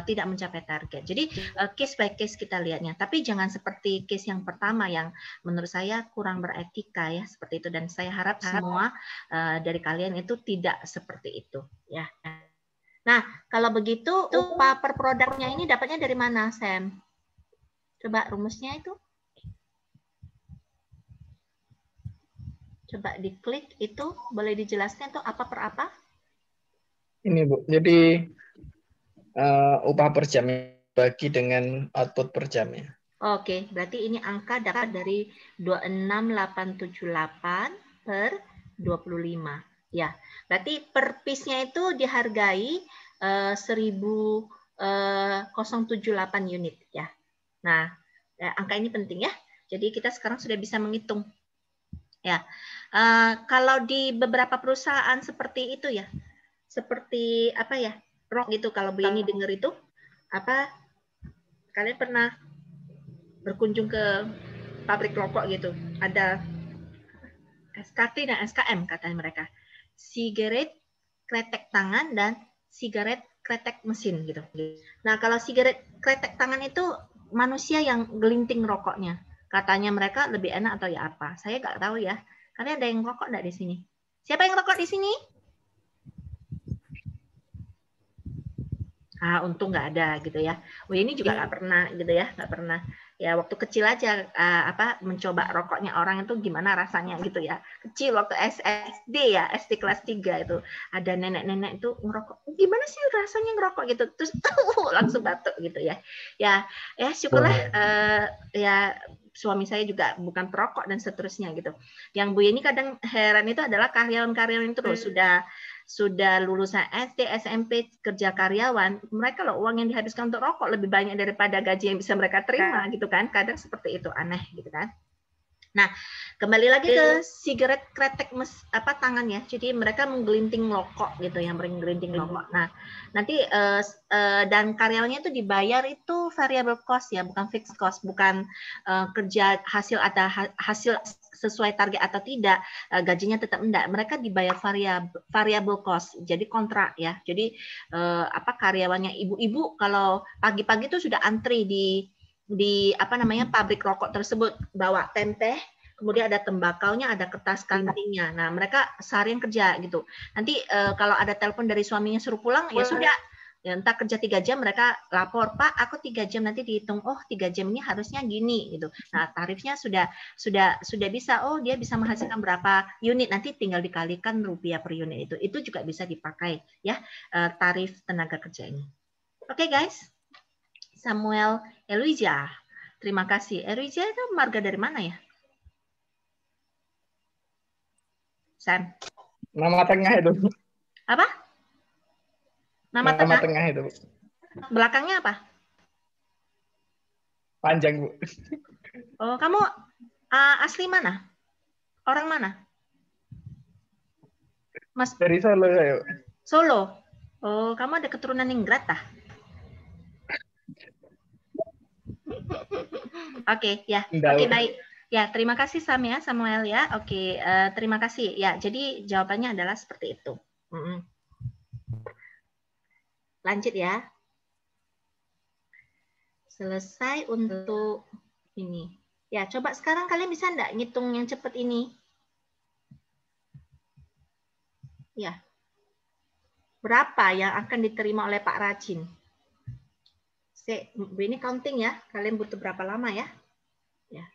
tidak mencapai target. Jadi case by case kita lihatnya. Tapi jangan seperti case yang pertama yang menurut saya kurang beretika ya seperti itu, dan saya harap semua dari kalian itu tidak seperti itu ya. Nah, kalau begitu upah per produknya ini dapatnya dari mana, Sam? Coba rumusnya itu. Coba diklik itu, boleh dijelaskan itu apa per apa? Ini Bu, jadi upah per jam bagi dengan output per jamnya. Oke, berarti ini angka dapat dari 26878 per 25. Ya, berarti per piece-nya itu dihargai 1078 unit ya. Nah, angka ini penting ya. Jadi kita sekarang sudah bisa menghitung. Ya, kalau di beberapa perusahaan seperti itu ya, seperti apa ya, rock gitu. Kalau Bu Yeni dengar itu, apa? Kalian pernah berkunjung ke pabrik rokok gitu, ada SKT dan SKM katanya mereka, sigaret kretek tangan dan sigaret kretek mesin gitu. Nah, kalau sigaret kretek tangan itu manusia yang gelinting rokoknya, katanya mereka lebih enak atau ya apa, saya nggak tahu ya. Kalian ada yang rokok nggak di sini? Siapa yang rokok di sini? Untung nggak ada gitu ya. Ini juga nggak pernah gitu ya, nggak pernah. Ya waktu kecil aja mencoba rokoknya orang itu gimana rasanya gitu ya. Kecil waktu SD ya, SD kelas 3 itu ada nenek-nenek itu ngerokok. Gimana sih rasanya ngerokok gitu. Terus langsung batuk gitu ya. Ya syukurlah ya suami saya juga bukan perokok dan seterusnya gitu. Yang Bu Yeni kadang heran itu adalah karyawan-karyawan itu loh, sudah lulusan SD, SMP, kerja karyawan, mereka loh uang yang dihabiskan untuk rokok lebih banyak daripada gaji yang bisa mereka terima gitu kan. Kadang seperti itu, aneh gitu kan. Nah, kembali lagi ke sigaret kretek tangan ya. Jadi mereka menggelinting rokok gitu, yang menggelinting rokok. Nah, nanti dan karyawannya itu dibayar itu variable cost ya, bukan fixed cost, bukan kerja hasil atau hasil sesuai target atau tidak, gajinya tetap enggak. Mereka dibayar variable cost. Jadi kontrak ya. Jadi karyawannya ibu-ibu kalau pagi-pagi itu sudah antri di pabrik rokok tersebut, bawa tempe, kemudian ada tembakaunya, ada kertas kantingnya. Nah, mereka seharian kerja gitu. Nanti kalau ada telepon dari suaminya suruh pulang, ya sudah. Ya, entah kerja 3 jam, mereka lapor, Pak, aku 3 jam, nanti dihitung, oh 3 jam ini harusnya gini gitu. Nah, tarifnya sudah bisa, oh dia bisa menghasilkan berapa unit, nanti tinggal dikalikan rupiah per unit itu. Itu juga bisa dipakai ya tarif tenaga kerja ini. Oke, guys. Samuel Eluija, terima kasih. Eluija itu marga dari mana ya? Sam? Nama tengah itu. Apa? Nama tengah itu. Belakangnya apa? Panjang, Bu. Oh, kamu asli mana? Orang mana? Mas? Dari Solo saya. Solo. Oh, kamu ada keturunan Ningrat ah? Oke, ya. Oke, baik. Ya, terima kasih Sam ya, Samuel ya. Oke, terima kasih. Ya, jadi jawabannya adalah seperti itu. Lanjut ya. Selesai untuk ini. Ya, coba sekarang kalian bisa enggak ngitung yang cepat ini? Ya. Berapa yang akan diterima oleh Pak Rajin? Ini counting ya. Kalian butuh berapa lama ya? Ya.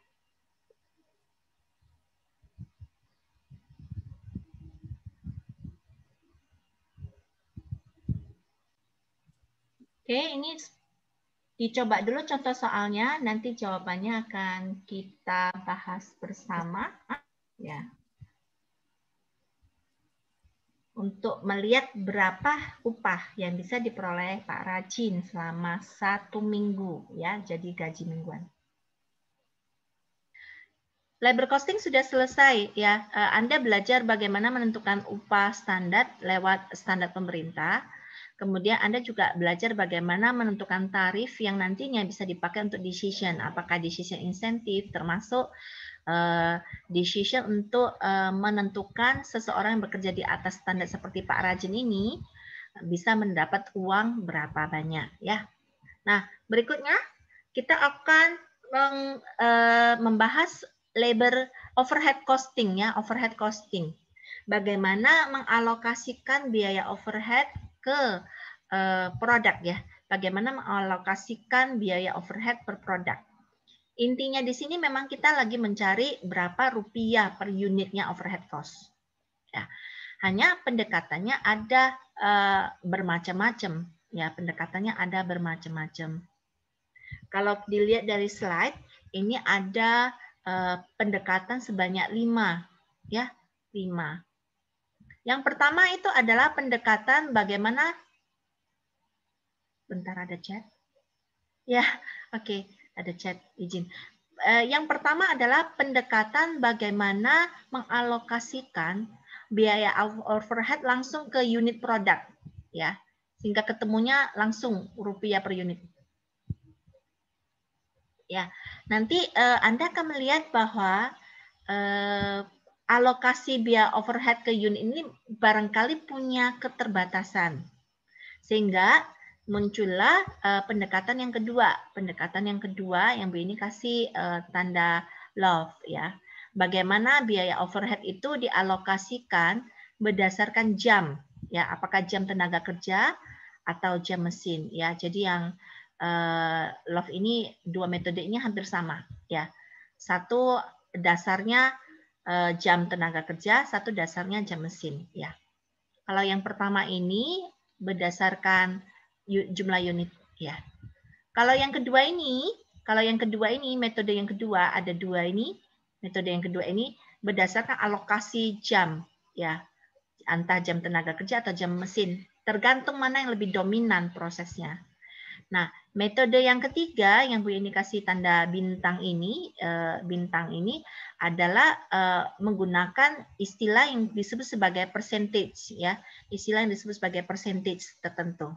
Oke, ini dicoba dulu contoh soalnya, nanti jawabannya akan kita bahas bersama. Ya. Untuk melihat berapa upah yang bisa diperoleh Pak Rajin selama 1 minggu, ya, jadi gaji mingguan. Labor costing sudah selesai, ya. Anda belajar bagaimana menentukan upah standar lewat standar pemerintah. Kemudian Anda juga belajar bagaimana menentukan tarif yang nantinya bisa dipakai untuk decision, apakah decision insentif, termasuk decision untuk menentukan seseorang yang bekerja di atas standar seperti Pak Rajin ini bisa mendapat uang berapa banyak, ya. Nah, berikutnya kita akan membahas labor overhead costing, ya, overhead costing. Bagaimana mengalokasikan biaya overhead ke produk, ya. Bagaimana mengalokasikan biaya overhead per produk. Intinya di sini memang kita lagi mencari berapa rupiah per unitnya overhead cost. Ya. Hanya pendekatannya ada bermacam-macam. Ya, pendekatannya ada bermacam-macam. Kalau dilihat dari slide, ini ada pendekatan sebanyak 5. Ya, 5. Yang pertama itu adalah pendekatan bagaimana. Bentar, ada chat. Ya, oke. Ada chat, izin. Yang pertama adalah pendekatan bagaimana mengalokasikan biaya overhead langsung ke unit produk, ya, sehingga ketemunya langsung rupiah per unit. Ya, nanti Anda akan melihat bahwa alokasi biaya overhead ke unit ini barangkali punya keterbatasan, sehingga muncullah pendekatan yang kedua. Pendekatan yang kedua yang Bu ini kasih tanda love, ya. Bagaimana biaya overhead itu dialokasikan berdasarkan jam, ya. Apakah jam tenaga kerja atau jam mesin, ya. Jadi yang love ini, dua metode ini hampir sama, ya. Satu dasarnya jam tenaga kerja, satu dasarnya jam mesin, ya. Kalau yang pertama ini berdasarkan jumlah unit, ya. Kalau yang kedua ini, metode yang kedua ada dua ini. Metode yang kedua ini berdasarkan alokasi jam, ya. Entah jam tenaga kerja atau jam mesin, tergantung mana yang lebih dominan prosesnya. Nah, metode yang ketiga yang Bu ini kasih tanda bintang ini, adalah menggunakan istilah yang disebut sebagai percentage, ya. Istilah yang disebut sebagai percentage tertentu.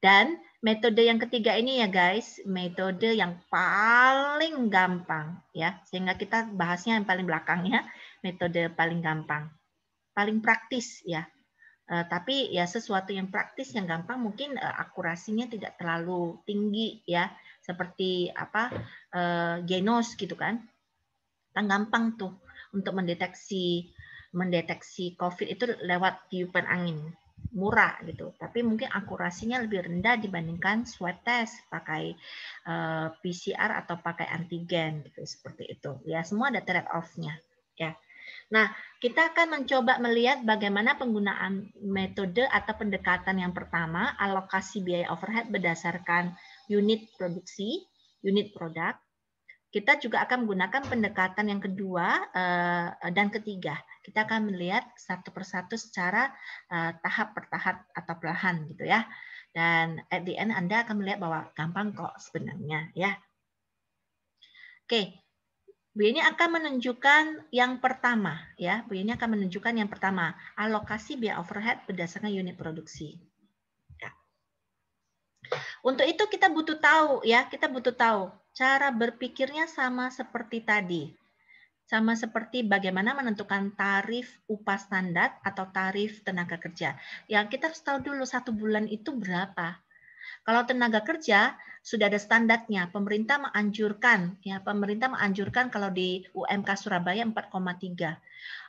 Dan metode yang ketiga ini ya guys, metode yang paling gampang, ya. Sehingga kita bahasnya yang paling belakang, ya. Metode paling gampang, paling praktis, ya. Tapi ya sesuatu yang praktis yang gampang mungkin akurasinya tidak terlalu tinggi, ya. Seperti apa genos gitu kan. Kan gampang tuh untuk mendeteksi COVID itu lewat tiupan angin. Murah gitu, tapi mungkin akurasinya lebih rendah dibandingkan swab test pakai PCR atau pakai antigen gitu, seperti itu. Ya, semua ada trade off-nya, ya. Nah, kita akan mencoba melihat bagaimana penggunaan metode atau pendekatan yang pertama, alokasi biaya overhead berdasarkan unit produksi, unit produk. Kita juga akan menggunakan pendekatan yang kedua dan ketiga. Kita akan melihat satu persatu secara tahap per tahap atau perlahan gitu ya. Dan at the end Anda akan melihat bahwa gampang kok sebenarnya ya. Oke. Bu ini akan menunjukkan yang pertama ya. Bu ini akan menunjukkan yang pertama, alokasi biaya overhead berdasarkan unit produksi. Ya. Untuk itu kita butuh tahu ya, cara berpikirnya sama seperti tadi. Sama seperti bagaimana menentukan tarif upah standar atau tarif tenaga kerja. Yang kita harus tahu dulu 1 bulan itu berapa. Kalau tenaga kerja sudah ada standarnya, pemerintah menganjurkan kalau di UMK Surabaya 4,3.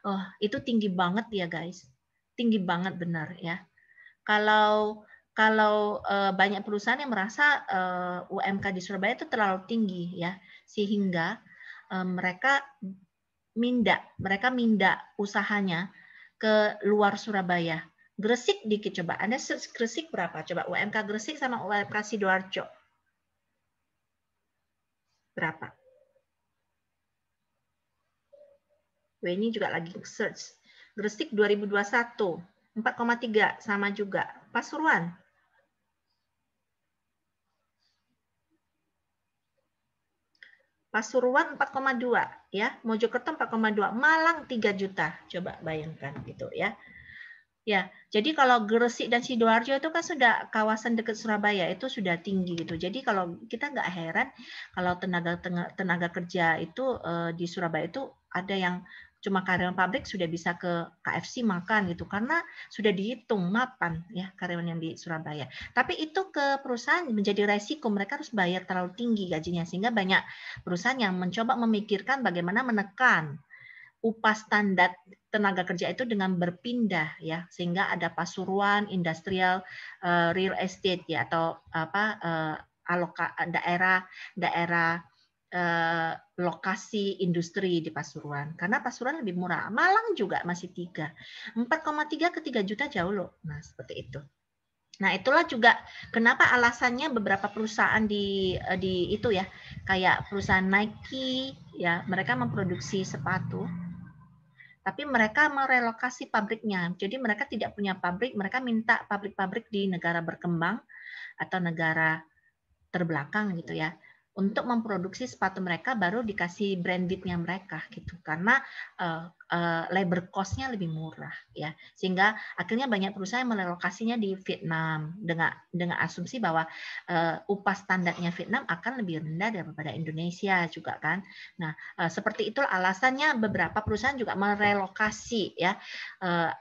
Oh, itu tinggi banget ya guys. Tinggi banget benar ya. Kalau banyak perusahaan yang merasa UMK di Surabaya itu terlalu tinggi ya, sehingga mereka minda usahanya ke luar Surabaya. Gresik dikit coba. Anda Gresik berapa? Coba UMK Gresik sama UMK Sidoarjo. Berapa? Ini juga lagi search. Gresik 2021 4,3 sama juga. Pasuruan Pasuruan 4,2 ya, Mojokerto 4,2, Malang 3 juta. Coba bayangkan gitu ya. Ya, jadi kalau Gresik dan Sidoarjo itu kan sudah kawasan dekat Surabaya, itu sudah tinggi gitu. Jadi kalau kita nggak heran kalau tenaga kerja itu di Surabaya itu ada yang cuma karyawan pabrik sudah bisa ke KFC makan gitu, karena sudah dihitung mapan ya karyawan yang di Surabaya. Tapi itu ke perusahaan menjadi resiko, mereka harus bayar terlalu tinggi gajinya, sehingga banyak perusahaan yang mencoba memikirkan bagaimana menekan upah standar tenaga kerja itu dengan berpindah ya, sehingga ada Pasuruan industrial real estate ya, atau daerah lokasi industri di Pasuruan, karena Pasuruan lebih murah. Malang juga masih 4,3 ke 3 juta jauh loh. Nah, seperti itu. Nah, itulah juga kenapa alasannya beberapa perusahaan di itu ya, kayak perusahaan Nike ya, mereka memproduksi sepatu, tapi mereka merelokasi pabriknya. Jadi mereka tidak punya pabrik, mereka minta pabrik-pabrik di negara berkembang atau negara terbelakang gitu ya, untuk memproduksi sepatu mereka, baru dikasih brandednya mereka gitu, karena labor cost-nya lebih murah ya, sehingga akhirnya banyak perusahaan merelokasinya di Vietnam dengan asumsi bahwa upah standarnya Vietnam akan lebih rendah daripada Indonesia juga kan. Nah, seperti itulah alasannya beberapa perusahaan juga merelokasi ya.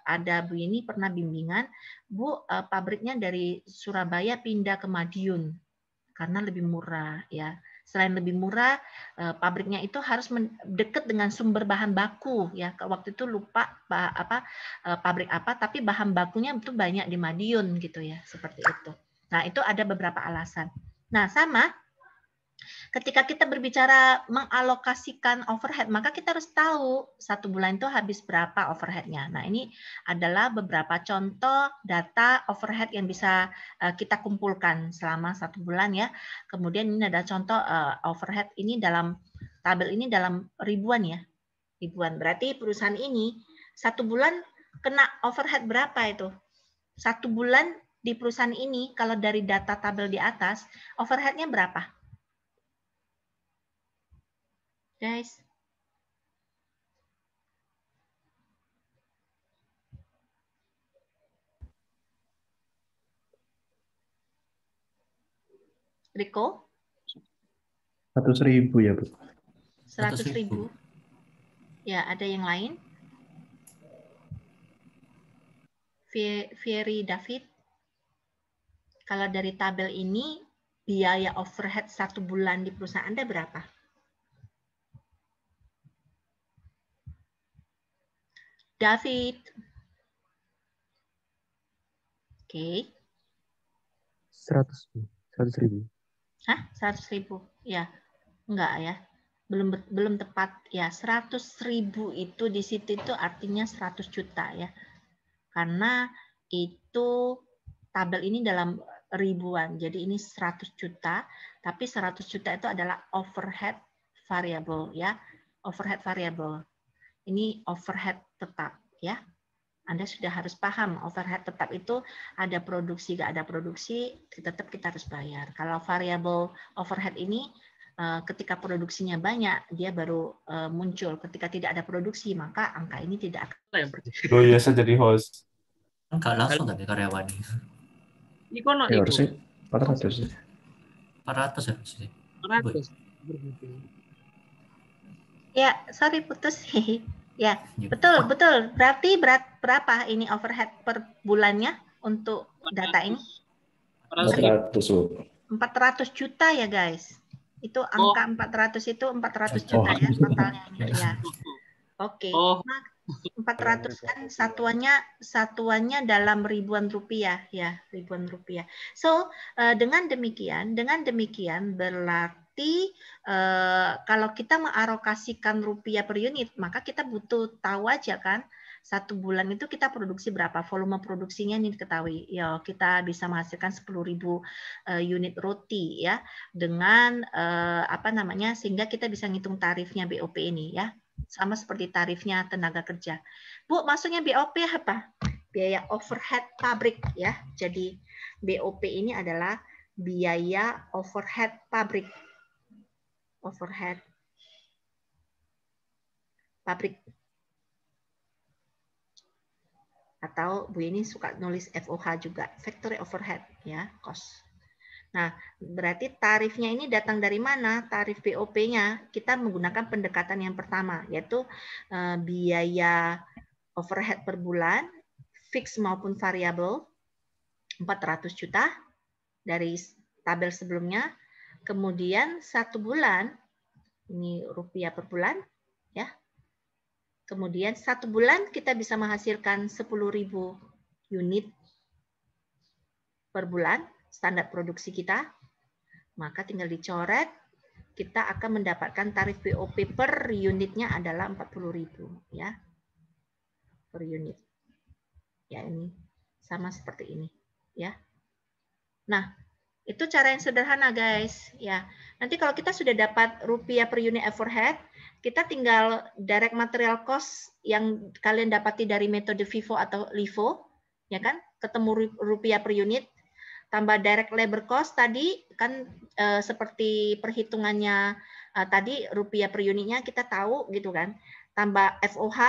Ada Bu ini pernah bimbingan, Bu, pabriknya dari Surabaya pindah ke Madiun karena lebih murah ya. Selain lebih murah, pabriknya itu harus dekat dengan sumber bahan baku ya. Waktu itu lupa pabrik apa, tapi bahan bakunya itu banyak di Madiun gitu ya, seperti itu. Nah, itu ada beberapa alasan. Nah, sama ketika kita berbicara mengalokasikan overhead, maka kita harus tahu satu bulan itu habis berapa overheadnya. Nah, ini adalah beberapa contoh data overhead yang bisa kita kumpulkan selama satu bulan ya. Kemudian ini ada contoh overhead ini dalam tabel ini dalam ribuan ya. Ribuan. Berarti perusahaan ini satu bulan kena overhead berapa itu? Satu bulan di perusahaan ini kalau dari data tabel di atas, overheadnya berapa? Guys, Riko? 100.000 ya, Bu. 100.000. Ya, ada yang lain? Fieri David? Kalau dari tabel ini, biaya overhead satu bulan di perusahaan Anda berapa? David? Oke. 100.000. Hah? 100.000? Ya, enggak ya. Belum tepat ya. 100.000 itu di situ itu artinya 100 juta ya. Karena itu tabel ini dalam ribuan. Jadi ini 100 juta, tapi 100 juta itu adalah overhead variable ya. Overhead variable. Ini overhead tetap ya. Anda sudah harus paham overhead tetap itu ada produksi, nggak ada produksi, tetap kita harus bayar. Kalau variable overhead ini ketika produksinya banyak, dia baru muncul. Ketika tidak ada produksi, maka angka ini tidak akan. Oh iya, saya jadi host. Enggak langsung tapi karyawan. Ini kono Ya, Ibu. harusnya 400 sih. 400 ya sih. 400. Ya, sorry putus. Ya, betul. Berarti berapa ini overhead per bulannya untuk data ini? 400, Bu. 400 juta ya, guys. Itu angka 400 itu 400 juta ya totalnya. Ya. Oke. 400-an satuannya dalam ribuan rupiah ya, ribuan rupiah. So, dengan demikian berarti kalau kita mengalokasikan rupiah per unit, maka kita butuh tahu aja kan, 1 bulan itu kita produksi berapa, volume produksinya ini diketahui. Ya, kita bisa menghasilkan 10.000 unit roti ya, dengan sehingga kita bisa ngitung tarifnya BOP ini ya. Sama seperti tarifnya tenaga kerja. Bu, maksudnya BOP apa? Biaya overhead pabrik ya. Jadi BOP ini adalah biaya overhead pabrik. Overhead pabrik. Atau Bu ini suka nulis FOH juga, factory overhead ya, cost. Nah, berarti tarifnya ini datang dari mana? Tarif BOP-nya kita menggunakan pendekatan yang pertama, yaitu biaya overhead per bulan, fix maupun variabel, 400 juta dari tabel sebelumnya. Kemudian 1 bulan, ini rupiah per bulan, ya. Kemudian 1 bulan kita bisa menghasilkan 10.000 unit per bulan, standar produksi kita, maka tinggal dicoret, kita akan mendapatkan tarif BOP per unitnya adalah 40.000 ya, per unit. Ya, ini sama seperti ini ya. Nah, itu cara yang sederhana guys ya. Nanti kalau kita sudah dapat rupiah per unit overhead, kita tinggal direct material cost yang kalian dapati dari metode FIFO atau LIFO, ya kan? Ketemu rupiah per unit, tambah direct labor cost tadi kan seperti perhitungannya tadi rupiah per unitnya kita tahu gitu kan. Tambah FOH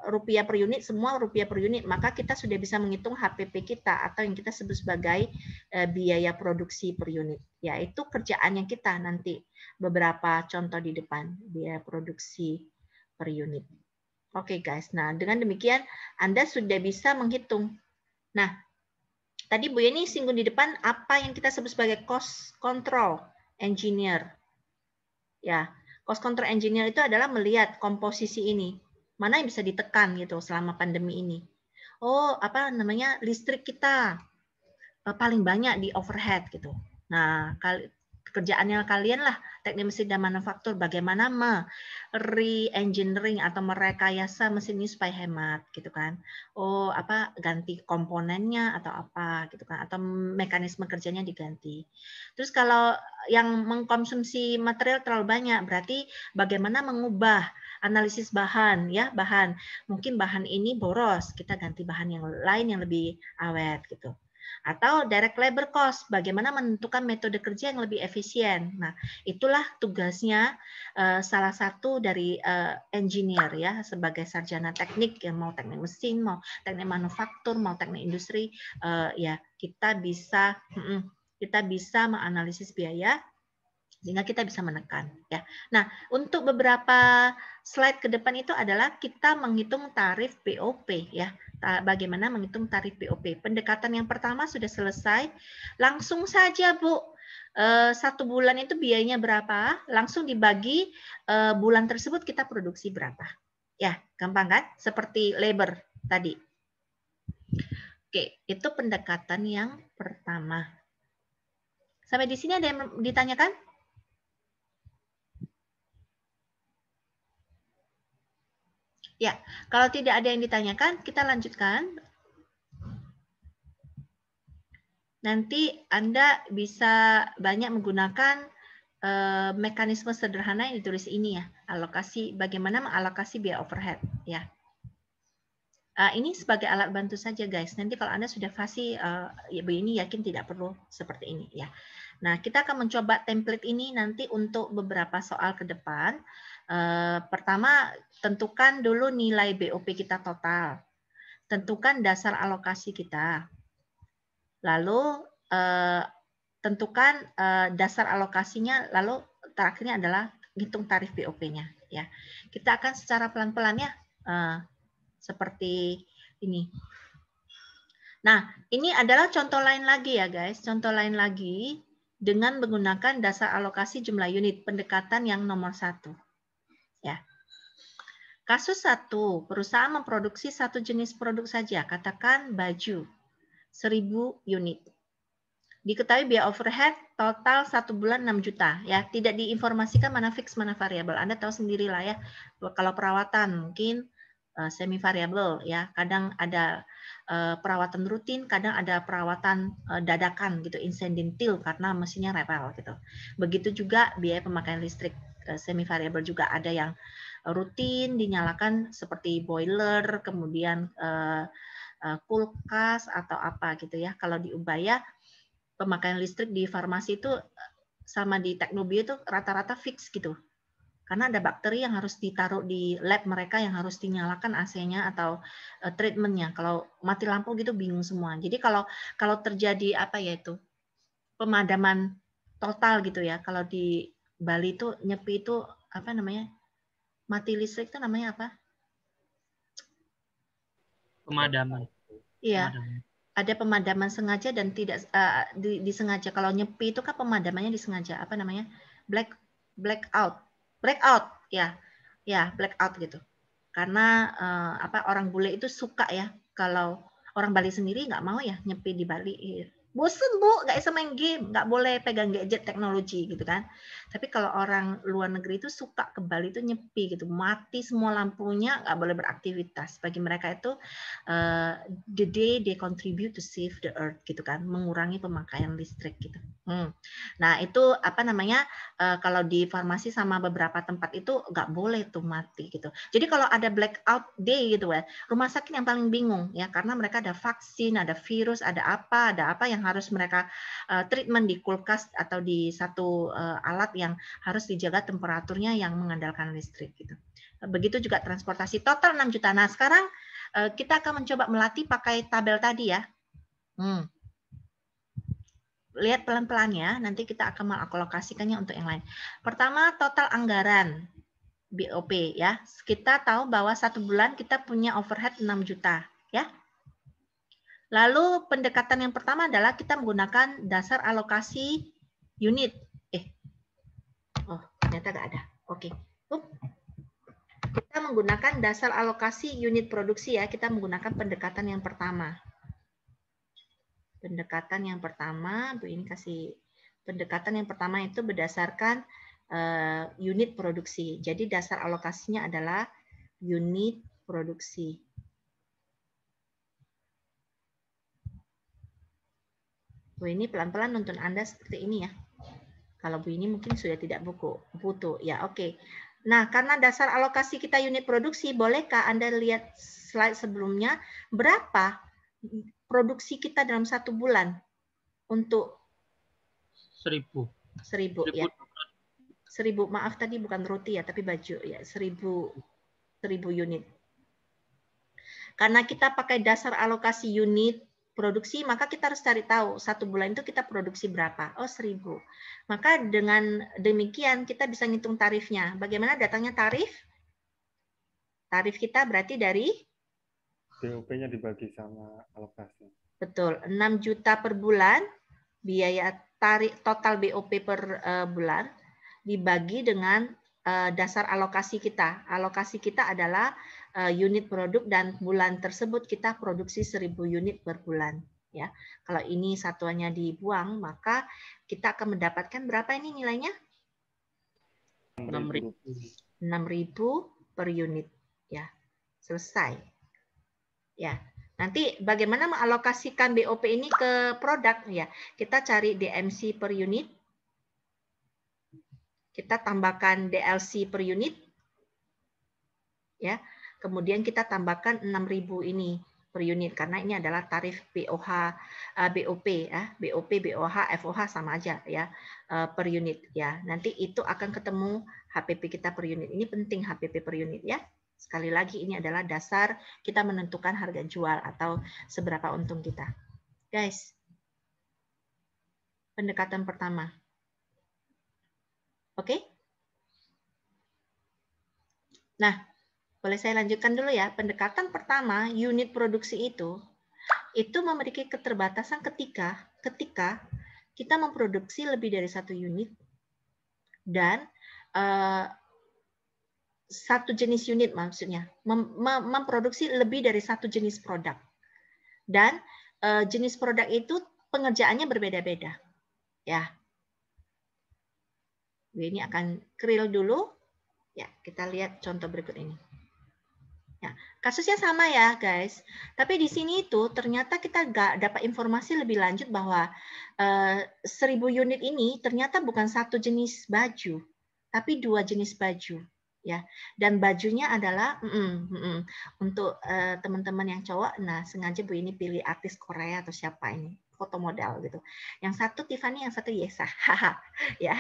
rupiah per unit, semua rupiah per unit, maka kita sudah bisa menghitung HPP kita atau yang kita sebut sebagai biaya produksi per unit. Ya, itu kerjaannya kita nanti beberapa contoh di depan biaya produksi per unit. Oke guys, nah dengan demikian Anda sudah bisa menghitung. Nah, tadi Bu Yeni singgung di depan apa yang kita sebut sebagai cost control engineer. Ya, cost control engineer itu adalah melihat komposisi ini, mana yang bisa ditekan gitu selama pandemi ini. Oh, listrik kita paling banyak di overhead gitu. Nah, kerjaannya kalian lah, teknik mesin dan manufaktur, bagaimana re-engineering atau merekayasa mesin ini supaya hemat gitu kan. Oh, ganti komponennya atau apa gitu kan, atau mekanisme kerjanya diganti. Terus kalau yang mengkonsumsi material terlalu banyak, berarti bagaimana mengubah analisis bahan ya, mungkin bahan ini boros, kita ganti bahan yang lain yang lebih awet gitu. Atau direct labor cost, bagaimana menentukan metode kerja yang lebih efisien. Nah, itulah tugasnya salah satu dari engineer ya, sebagai sarjana teknik, yang mau teknik mesin, mau teknik manufaktur, mau teknik industri, ya kita bisa menganalisis biaya sehingga kita bisa menekan ya. Nah, untuk beberapa slide ke depan itu adalah kita menghitung tarif BOP ya. Bagaimana menghitung tarif BOP. Pendekatan yang pertama sudah selesai. Langsung saja Bu, 1 bulan itu biayanya berapa? Langsung dibagi bulan tersebut kita produksi berapa. Ya, gampang kan? Seperti labor tadi. Oke, itu pendekatan yang pertama. Sampai di sini ada yang ditanyakan? Ya, kalau tidak ada yang ditanyakan, kita lanjutkan. Nanti Anda bisa banyak menggunakan mekanisme sederhana yang ditulis ini ya, bagaimana mengalokasi biaya overhead ya. Ini sebagai alat bantu saja guys. Nanti kalau Anda sudah fasih, ya ini yakin tidak perlu seperti ini ya. Nah, kita akan mencoba template ini nanti untuk beberapa soal ke depan. Pertama, tentukan dulu nilai BOP kita total. Tentukan dasar alokasi kita. Lalu tentukan dasar alokasinya, lalu terakhirnya adalah hitung tarif BOP-nya. Ya, kita akan secara pelan-pelan ya, seperti ini. Nah, ini adalah contoh lain lagi ya guys, contoh lain lagi dengan menggunakan dasar alokasi jumlah unit, pendekatan yang nomor 1. Ya. Kasus 1, perusahaan memproduksi satu jenis produk saja, katakan baju, 1000 unit. Diketahui biaya overhead total 1 bulan 6 juta. Ya, tidak diinformasikan mana fix, mana variabel. Anda tahu sendirilah ya. Kalau perawatan mungkin semi variabel ya. Kadang ada perawatan rutin, kadang ada perawatan dadakan gitu, incidental karena mesinnya repel gitu. Begitu juga biaya pemakaian listrik semi variabel juga ada yang rutin dinyalakan seperti boiler, kemudian kulkas atau apa gitu ya. Kalau di Ubaya pemakaian listrik di farmasi itu sama di Teknobio itu rata-rata fix gitu. Karena ada bakteri yang harus ditaruh di lab mereka yang harus dinyalakan AC-nya atau treatment-nya. Kalau mati lampu gitu bingung semua. Jadi kalau terjadi apa ya itu pemadaman total gitu ya. Kalau di Bali itu nyepi itu apa namanya? Mati listrik itu namanya apa? Pemadaman. Iya. Pemadaman. Ada pemadaman sengaja dan tidak disengaja. Kalau nyepi itu kan pemadamannya disengaja. Apa namanya? Blackout, ya, blackout gitu. Karena orang bule itu suka ya. Kalau orang Bali sendiri nggak mau ya nyepi di Bali. Bosen Bu, nggak bisa main game, nggak boleh pegang gadget teknologi gitu kan. Tapi kalau orang luar negeri itu suka ke Bali itu nyepi gitu, mati semua lampunya, nggak boleh beraktivitas. Bagi mereka itu the day they contribute to save the earth gitu kan, mengurangi pemakaian listrik gitu. Nah itu apa namanya kalau di farmasi sama beberapa tempat itu nggak boleh tuh mati gitu. Jadi kalau ada blackout day gitu ya, rumah sakit yang paling bingung ya karena mereka ada vaksin, ada virus, ada apa yang harus mereka treatment di kulkas atau di satu alat yang harus dijaga temperaturnya yang mengandalkan listrik gitu. Begitu juga transportasi total 6 juta. Nah, sekarang kita akan mencoba melatih pakai tabel tadi ya. Lihat pelan-pelan ya, nanti kita akan mengalokasikannya untuk yang lain. Pertama, total anggaran BOP ya. Kita tahu bahwa 1 bulan kita punya overhead 6 juta ya. Lalu pendekatan yang pertama adalah kita menggunakan dasar alokasi unit. Oh, ternyata nggak ada. Oke. Kita menggunakan dasar alokasi unit produksi ya. Kita menggunakan pendekatan yang pertama. Pendekatan yang pertama, Bu ini kasih pendekatan yang pertama itu berdasarkan unit produksi. Jadi dasar alokasinya adalah unit produksi. Bu ini pelan-pelan nonton Anda seperti ini ya. Kalau Bu ini mungkin sudah tidak butuh. Ya, oke. Nah, karena dasar alokasi kita unit produksi, bolehkah Anda lihat slide sebelumnya berapa produksi kita dalam 1 bulan untuk 1000 ya. 1000, maaf tadi bukan roti ya, tapi baju ya, 1000 unit. Karena kita pakai dasar alokasi unit produksi, maka kita harus cari tahu 1 bulan itu kita produksi berapa. Oh, 1000. Maka dengan demikian kita bisa ngitung tarifnya. Bagaimana datangnya tarif? Tarif kita berarti dari BOP-nya dibagi sama alokasi. Betul, 6 juta per bulan, biaya tarik total BOP per bulan, dibagi dengan dasar alokasi kita. Alokasi kita adalah unit produk dan bulan tersebut kita produksi 1000 unit per bulan. Ya, kalau ini satuannya dibuang, maka kita akan mendapatkan berapa ini nilainya? 6.000 per unit. Ya, selesai. Ya, nanti bagaimana mengalokasikan BOP ini ke produk? Ya, kita cari DMC per unit. Kita tambahkan DLC per unit. Ya. Kemudian kita tambahkan 6.000 ini per unit karena ini adalah tarif BOP ya. BOP, BOH, FOH sama aja ya per unit ya. Nanti itu akan ketemu HPP kita per unit. Ini penting HPP per unit ya. Sekali lagi ini adalah dasar kita menentukan harga jual atau seberapa untung kita. Guys. Pendekatan pertama. Oke? Nah, boleh saya lanjutkan dulu ya. Pendekatan pertama, unit produksi itu memiliki keterbatasan ketika kita memproduksi lebih dari 1 unit dan satu jenis unit maksudnya, memproduksi lebih dari satu jenis produk. Dan jenis produk itu pengerjaannya berbeda-beda. Ya. Ini akan krill dulu. Ya, kita lihat contoh berikut ini. Ya, kasusnya sama ya, guys. Tapi di sini itu ternyata kita nggak dapat informasi lebih lanjut bahwa 1000 unit ini ternyata bukan satu jenis baju, tapi 2 jenis baju. Ya, dan bajunya adalah untuk teman-teman yang cowok. Nah, sengaja Bu ini pilih artis Korea atau siapa ini, foto model gitu. Yang satu Tiffany, yang satu Yesa. Ya,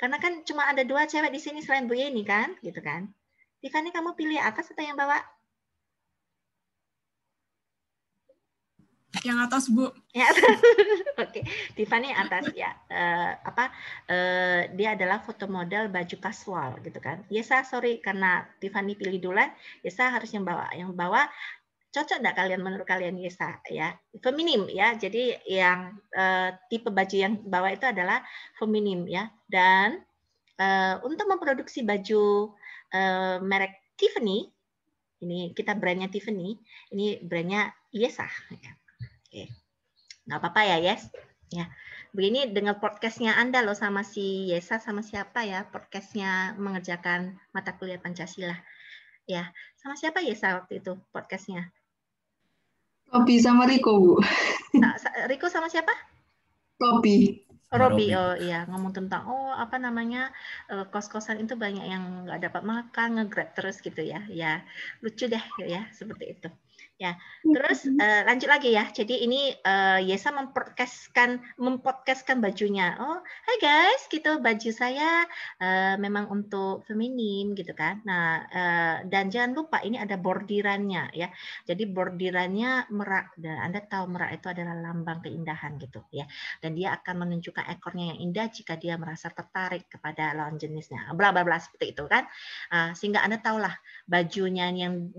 karena kan cuma ada 2 cewek di sini selain Bu ini kan, gitu kan. Tiffany, kamu pilih atas atau yang bawah? Yang atas, Bu. Ya, oke. Tiffany atas ya. Dia adalah foto model baju kasual gitu kan. Yesa, sorry karena Tiffany pilih duluan. Yesa harus yang bawah. Yang bawah cocok enggak kalian menurut kalian Yesa ya? Feminim ya. Jadi yang tipe baju yang bawah itu adalah feminim ya. Dan untuk memproduksi baju merek Tiffany, ini kita brandnya Tiffany, ini brandnya Yesa. Ya. Oke, nggak apa-apa ya, Yes. Ya, begini dengan podcastnya Anda loh sama si Yesa sama siapa ya? Podcastnya mengerjakan mata kuliah Pancasila. Ya, sama siapa Yesa waktu itu podcastnya? Robi sama Riko, Bu. Riko sama siapa? Robi. Robi, oh iya, ngomong tentang apa namanya kos-kosan itu banyak yang nggak dapat makan, nge-grab terus gitu ya. Ya, lucu deh ya seperti itu. Ya, terus lanjut lagi ya. Jadi ini Yesa mempodcastkan bajunya. Oh, hai guys, gitu baju saya memang untuk feminim gitu kan. Nah, dan jangan lupa ini ada bordirannya ya. Jadi bordirannya merak. Dan Anda tahu merak itu adalah lambang keindahan gitu ya. Dan dia akan menunjukkan ekornya yang indah jika dia merasa tertarik kepada lawan jenisnya. Bla bla bla seperti itu kan. Sehingga Anda tahulah bajunya yang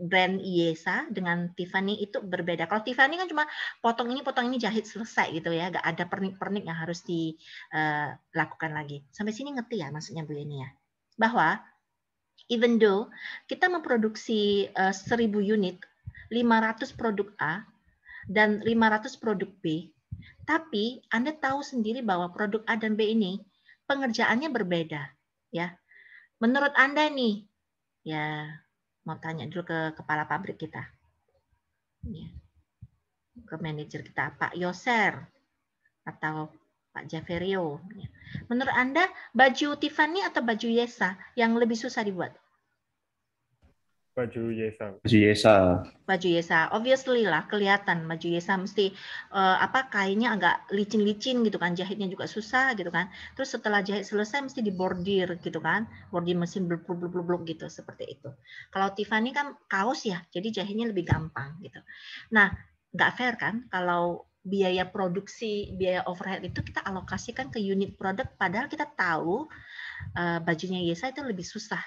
brand Yesa dengan Tiffany itu berbeda. Kalau Tiffany kan cuma potong ini jahit selesai gitu ya, nggak ada pernik-pernik yang harus dilakukan lagi. Sampai sini ngerti ya maksudnya Bu Yeni ya? Bahwa even though kita memproduksi 1000 unit, 500 produk A dan 500 produk B, tapi Anda tahu sendiri bahwa produk A dan B ini pengerjaannya berbeda ya. Menurut Anda nih, ya mau tanya dulu ke kepala pabrik kita, ya. Ke manajer kita, Pak Yoser atau Pak Javerio. Ya. Menurut Anda, baju Tiffany atau baju Yesa yang lebih susah dibuat? Baju Yesa. Baju Yesa. Baju Yesa, obviously lah, kelihatan baju Yesa mesti kainnya agak licin-licin gitu kan, jahitnya juga susah gitu kan. Terus setelah jahit selesai mesti dibordir gitu kan, bordir mesin bluk gitu seperti itu. Kalau Tiffany kan kaos ya, jadi jahitnya lebih gampang gitu. Nah, nggak fair kan kalau biaya produksi, biaya overhead itu kita alokasikan ke unit produk, padahal kita tahu bajunya Yesa itu lebih susah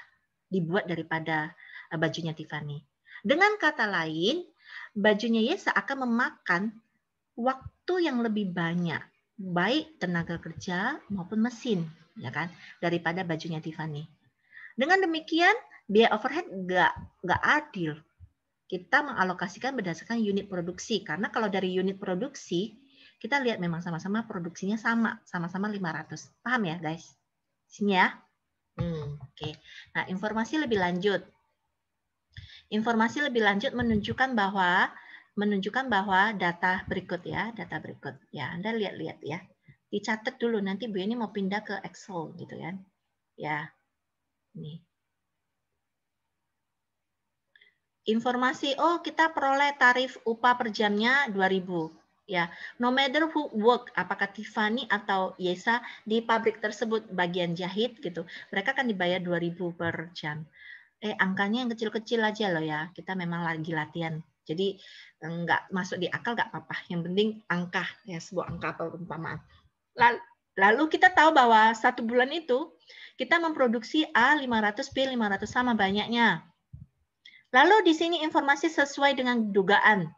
dibuat daripada bajunya Tiffany. Dengan kata lain, bajunya Yesa akan memakan waktu yang lebih banyak, baik tenaga kerja maupun mesin, ya kan, daripada bajunya Tiffany. Dengan demikian, biaya overhead nggak adil. Kita mengalokasikan berdasarkan unit produksi, karena kalau dari unit produksi, kita lihat memang sama-sama produksinya sama-sama 500. Paham ya, guys? Sini ya. Oke. Nah, informasi lebih lanjut. Informasi lebih lanjut menunjukkan bahwa data berikut ya, Anda lihat-lihat ya. Dicatat dulu, nanti Bu ini mau pindah ke Excel gitu kan. Ya. Nih. Informasi, kita peroleh tarif upah per jamnya 2.000. Ya, no matter who work, apakah Tiffany atau Yesa di pabrik tersebut bagian jahit gitu, mereka kan dibayar 2.000 per jam. Angkanya yang kecil-kecil aja loh ya, kita memang lagi latihan. Jadi nggak masuk di akal nggak apa-apa, yang penting angka ya, sebuah angka atau perumpamaan. Lalu kita tahu bahwa 1 bulan itu kita memproduksi A 500, B 500 sama banyaknya. Lalu di sini informasi sesuai dengan dugaan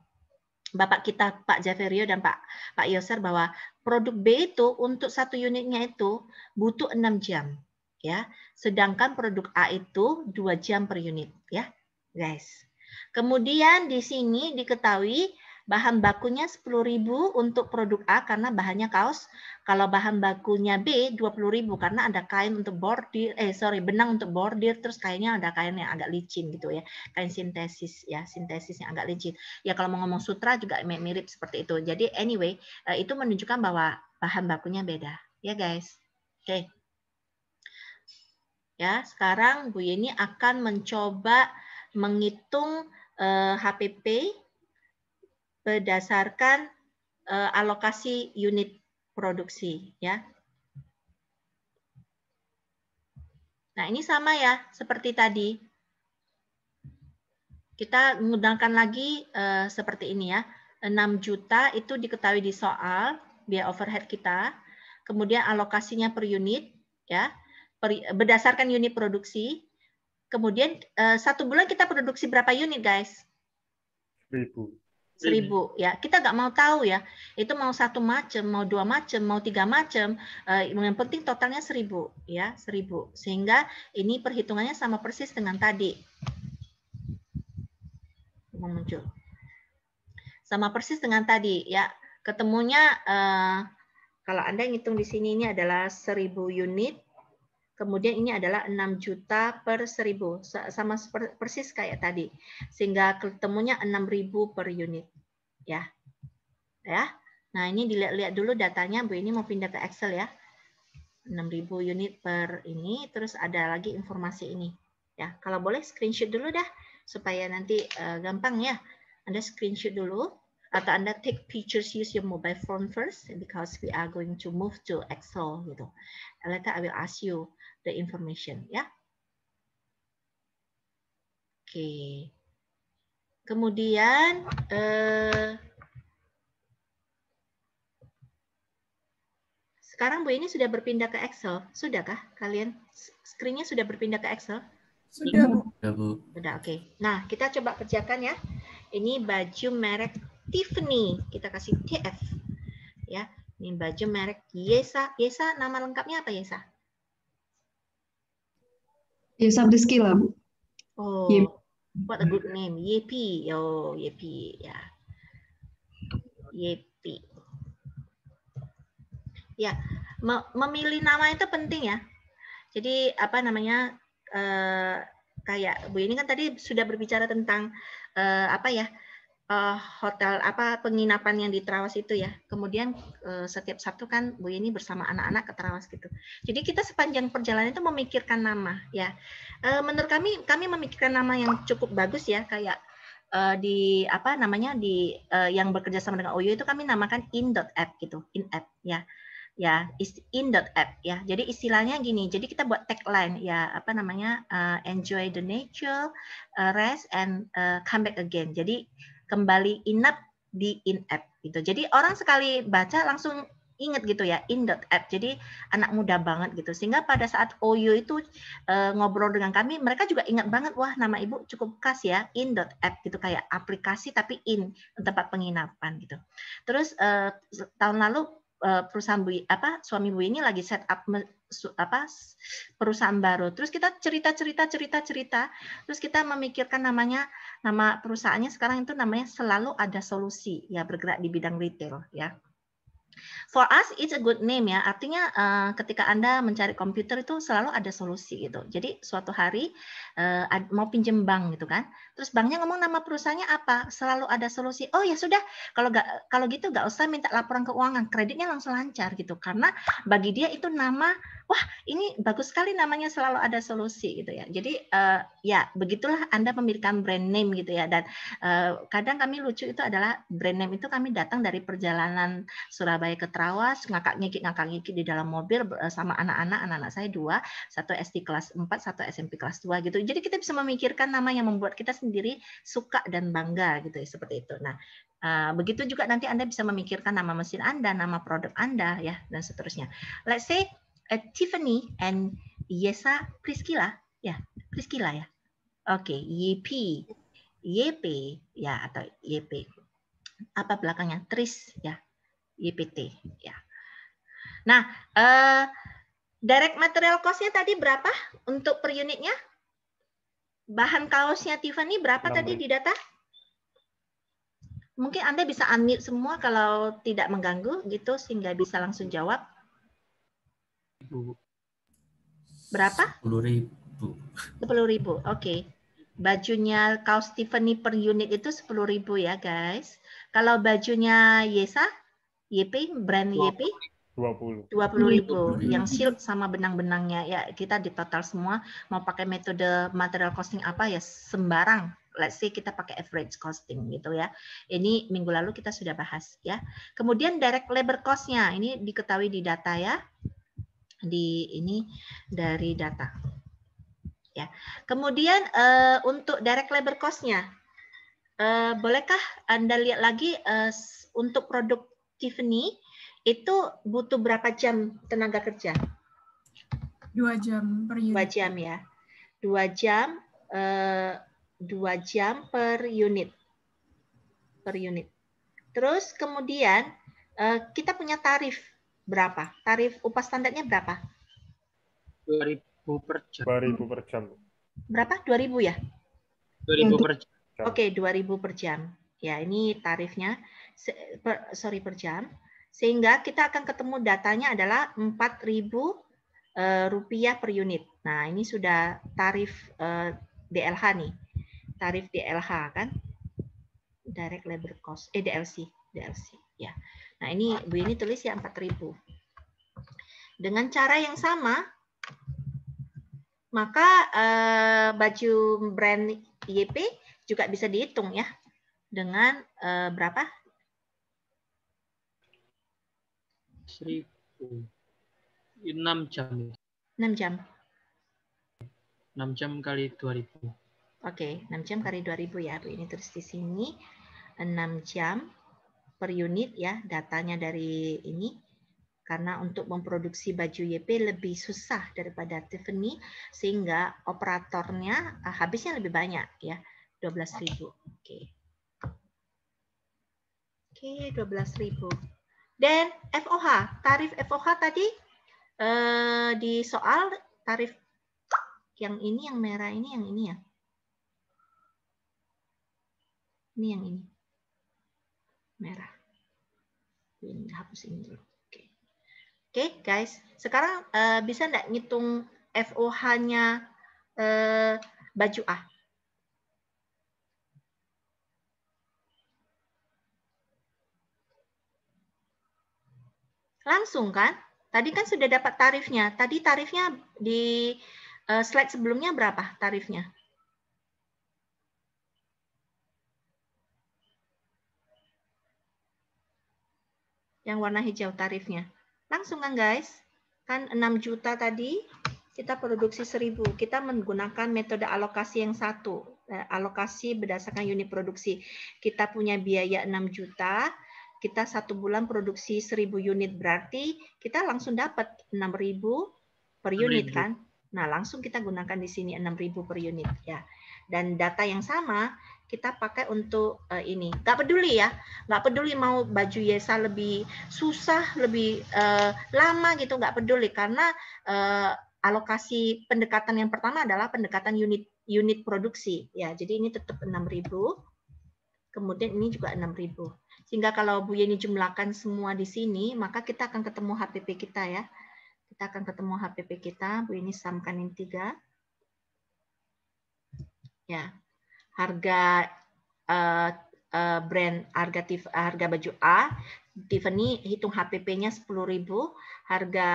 Bapak kita Pak Javerio dan Pak Yoser bahwa produk B itu untuk 1 unitnya itu butuh 6 jam. ya. Sedangkan produk A itu 2 jam per unit, ya, guys. Kemudian di sini diketahui bahan bakunya 10.000 untuk produk A karena bahannya kaos. Kalau bahan bakunya B 20.000 karena ada kain untuk bordir, benang untuk bordir, terus kainnya ada kain yang agak licin gitu ya. Kain sintesis ya, sintesis yang agak licin. Ya kalau mau ngomong sutra juga mirip seperti itu. Jadi anyway, itu menunjukkan bahwa bahan bakunya beda, ya guys. Oke. Ya, sekarang Bu Yeni akan mencoba menghitung HPP berdasarkan alokasi unit produksi, ya. Nah, ini sama ya, seperti tadi. Kita menggunakan lagi seperti ini ya. 6 juta itu diketahui di soal, biaya overhead kita. Kemudian alokasinya per unit, ya. Berdasarkan unit produksi. Kemudian 1 bulan kita produksi berapa unit, guys? 1.000 ya, kita nggak mau tahu ya itu mau 1 macam, mau 2 macam, mau 3 macam, yang penting totalnya 1.000 ya, 1.000, sehingga ini perhitungannya sama persis dengan tadi muncul sama persis dengan tadi ya, ketemunya kalau Anda ngitung di sini ini adalah 1.000 unit. Kemudian ini adalah 6 juta per 1.000, sama persis kayak tadi. Sehingga ketemunya 6.000 per unit. Ya. Ya. Nah, ini dilihat-lihat dulu datanya. Bu, ini mau pindah ke Excel ya. 6.000 unit per ini, terus ada lagi informasi ini. Ya, kalau boleh screenshot dulu dah supaya nanti gampang ya. Anda screenshot dulu atau Anda take pictures, use your mobile phone first because we are going to move to Excel gitu. Later I will ask you the information ya. Oke. Kemudian sekarang Bu ini sudah berpindah ke Excel. Sudahkah kalian? Screen-nya sudah berpindah ke Excel? Sudah, Bu. Sudah, Bu. Sudah, oke. Nah, kita coba kerjakan ya. Ini baju merek Tiffany. Kita kasih TF. Ya. Ini baju merek Yesa. Yesa nama lengkapnya apa Yesa? Yesa Priscila, Bu. Oh, what a good name. Yepi. Oh, Yepi. Ya. Yepi. Ya, memilih nama itu penting ya. Jadi apa namanya? Kayak Bu ini kan tadi sudah berbicara tentang apa ya? Hotel apa penginapan yang di Trawas itu ya. Kemudian setiap Sabtu kan Bu ini bersama anak-anak ke Trawas gitu. Jadi kita sepanjang perjalanan itu memikirkan nama ya. Menurut kami memikirkan nama yang cukup bagus ya, kayak di apa namanya di yang bekerja sama dengan OYO itu kami namakan in.app gitu, in-app ya. Ya, in.app ya. Jadi istilahnya gini. Jadi kita buat tagline ya, apa namanya? Enjoy the nature, rest and come back again. Jadi kembali inap di in-app gitu. Jadi orang sekali baca langsung ingat gitu ya, in.app. Jadi anak muda banget gitu. Sehingga pada saat OYO itu ngobrol dengan kami, mereka juga ingat banget, wah nama ibu cukup khas ya, in.app gitu, kayak aplikasi tapi in, tempat penginapan gitu. Terus tahun lalu perusahaan suami Bu ini lagi set up perusahaan baru. Terus kita cerita. Terus kita memikirkan nama perusahaannya sekarang itu namanya Selalu Ada Solusi ya, bergerak di bidang retail ya. For us, it's a good name ya. Artinya ketika Anda mencari komputer itu selalu ada solusi gitu. Jadi suatu hari mau pinjem bank gitu kan. Terus banknya ngomong nama perusahaannya apa? Selalu Ada Solusi. Oh ya sudah, kalau gitu nggak usah minta laporan keuangan, kreditnya langsung lancar gitu. Karena bagi dia itu nama, wah ini bagus sekali namanya Selalu Ada Solusi gitu ya. Jadi ya begitulah Anda memiliki brand name gitu ya. Dan kadang kami lucu itu adalah brand name itu kami datang dari perjalanan Surabaya ke Trawas, ngakak-ngikik di dalam mobil sama anak-anak saya 2, satu SD kelas 4, satu SMP kelas 2 gitu. Jadi kita bisa memikirkan nama yang membuat kita sendiri suka dan bangga gitu ya, seperti itu. Nah, begitu juga nanti Anda bisa memikirkan nama mesin Anda, nama produk Anda ya, dan seterusnya. Let's say Tiffany and Yesa Priscila ya, Priscila ya. Oke, YP ya, atau YP. Apa belakangnya? Tris ya. YPT ya. Nah, Direct material cost-nya tadi berapa untuk per unitnya? Bahan kaosnya Tiffany berapa tadi di data? Mungkin Anda bisa unmute semua kalau tidak mengganggu gitu sehingga bisa langsung jawab. Berapa? 10.000. 10.000. Oke. Bajunya kaos Tiffany per unit itu 10.000 ya, guys. Kalau bajunya Yesa, YP, brand YP 20. 20.000 yang shield sama benang-benangnya ya, kita di total semua. Mau pakai metode material costing apa ya sembarang. Let's say kita pakai average costing gitu ya. Ini minggu lalu kita sudah bahas ya. Kemudian direct labor cost-nya ini diketahui di data ya. Di ini dari data. Ya. Kemudian untuk direct labor cost-nya bolehkah Anda lihat lagi untuk produk Tiffany itu butuh berapa jam tenaga kerja? 2 jam per unit. 2 jam ya. 2 jam 2 jam per unit. Per unit. Terus kemudian kita punya tarif berapa? Tarif upah standarnya berapa? 2.000 per jam. 2.000 per jam. Berapa? 2.000 ya? 2.000 per jam. Oke, 2.000 per jam. Ya, ini tarifnya per jam. Sehingga kita akan ketemu datanya adalah 4.000 rupiah per unit. Nah, ini sudah tarif DLH nih. Tarif DLH kan? Direct labor cost. DLC ya. Nah, ini Bu ini tulis ya 4.000. Dengan cara yang sama, maka baju brand YP juga bisa dihitung ya. Dengan berapa? 1.000. 6 jam. 6 jam. 6 jam kali 2.000. Oke, 6 jam kali 2.000 ya. Ini terus di sini 6 jam per unit ya datanya dari ini. Karena untuk memproduksi baju YP lebih susah daripada Tiffany sehingga operatornya habisnya lebih banyak ya. 12.000. Oke. Oke, 12.000. Dan FOH, tarif FOH tadi di soal tarif yang ini, yang merah ini, yang ini ya. Ini yang ini. Merah. Ini hapus ini dulu. Oke, guys. Sekarang bisa nggak ngitung FOH-nya baju A? Langsung kan? Tadi kan sudah dapat tarifnya. Tadi tarifnya di slide sebelumnya berapa tarifnya? Yang warna hijau tarifnya. Langsung kan guys? Kan 6 juta tadi kita produksi 1.000. Kita menggunakan metode alokasi yang satu. Alokasi berdasarkan unit produksi. Kita punya biaya 6 juta. Kita 1 bulan produksi 1.000 unit, berarti kita langsung dapat 6.000 per unit kan? Nah, langsung kita gunakan di sini 6.000 per unit ya. Dan data yang sama kita pakai untuk ini. Nggak peduli ya, nggak peduli mau baju Yesa lebih susah, lebih lama gitu, nggak peduli karena alokasi pendekatan yang pertama adalah pendekatan unit produksi ya. Jadi ini tetap 6.000. Kemudian ini juga 6.000. Sehingga kalau Bu Yeni jumlahkan semua di sini, maka kita akan ketemu HPP kita ya. Kita akan ketemu HPP kita. Bu Yeni samkan ini 3. Ya. Harga brand harga baju A, Tiffany hitung HPP-nya 10.000, harga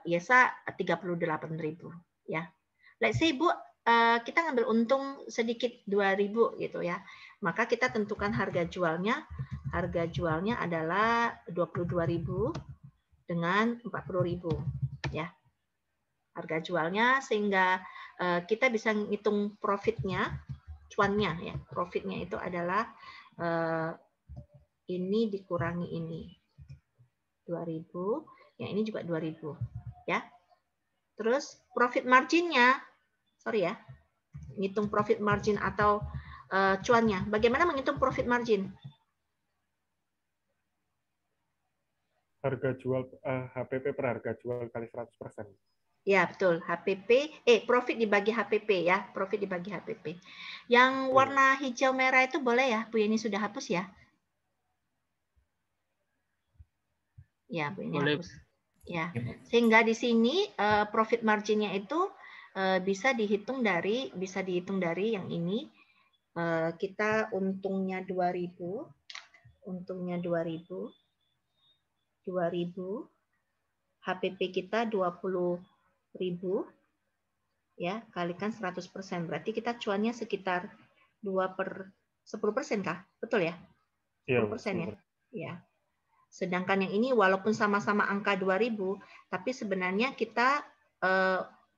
Yesa 38.000 ya. Let's say Bu kita ngambil untung sedikit 2.000 gitu ya. Maka kita tentukan harga jualnya. Harga jualnya adalah 22.000 dengan 40.000 ya. Harga jualnya sehingga kita bisa ngitung profitnya, cuannya ya. Profitnya itu adalah ini dikurangi ini 2.000, yang ini juga 2.000 ya. Terus profit marginnya, sorry ya, ngitung profit margin atau cuannya. Bagaimana menghitung profit margin? Harga jual HPP per harga jual kali 100%. Ya, betul. Profit dibagi HPP ya. Profit dibagi HPP. Yang warna hijau merah itu boleh ya? Bu Yeni sudah hapus ya? Ya, Bu Yeni Boleh. hapus. Ya. Sehingga di sini profit marginnya itu bisa dihitung dari yang ini. Kita untungnya 2.000. Untungnya 2.000. 2.000. HPP kita 20.000 ya, kalikan 100%. Berarti kita cuannya sekitar 2/10% kah? Betul ya? 10% ya? Ya. Sedangkan yang ini walaupun sama-sama angka 2.000, tapi sebenarnya kita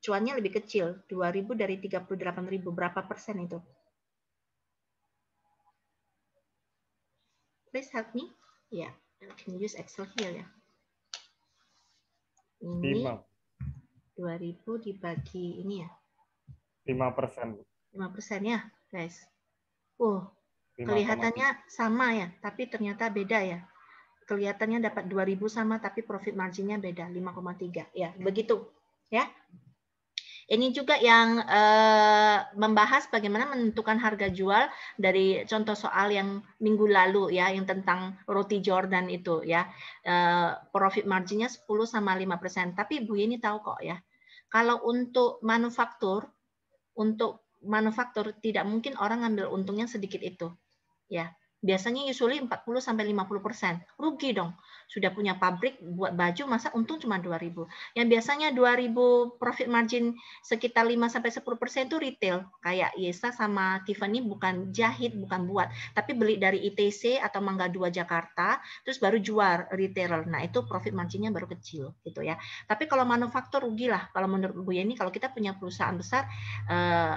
cuannya lebih kecil. 2.000 dari 38.000. Berapa persen itu? Please help me. Ya, I can use Excel here ya. Ini 2.000 dibagi ini ya. 5%. 5% ya, guys. Kelihatannya sama ya, tapi ternyata beda ya. Kelihatannya dapat 2.000 sama, tapi profit marginnya beda, 5,3. Ya, begitu. Ya. Ini juga yang membahas bagaimana menentukan harga jual dari contoh soal yang minggu lalu ya, yang tentang roti Jordan itu ya. Profit marginnya 10 sama 5%. Tapi Bu Yeni tahu kok ya, kalau untuk manufaktur tidak mungkin orang ngambil untungnya sedikit itu. Ya. Biasanya usually 40 sampai 50%. Rugi dong. Sudah punya pabrik buat baju, masa untung cuma 2.000. Yang biasanya 2.000 profit margin sekitar 5 sampai 10% itu retail. Kayak Yesa sama Tiffany bukan jahit, bukan buat, tapi beli dari ITC atau Mangga 2 Jakarta, terus baru jual retailer. Nah, itu profit marginnya baru kecil gitu ya. Tapi kalau manufaktur rugilah. Kalau menurut Bu Yeni, kalau kita punya perusahaan besar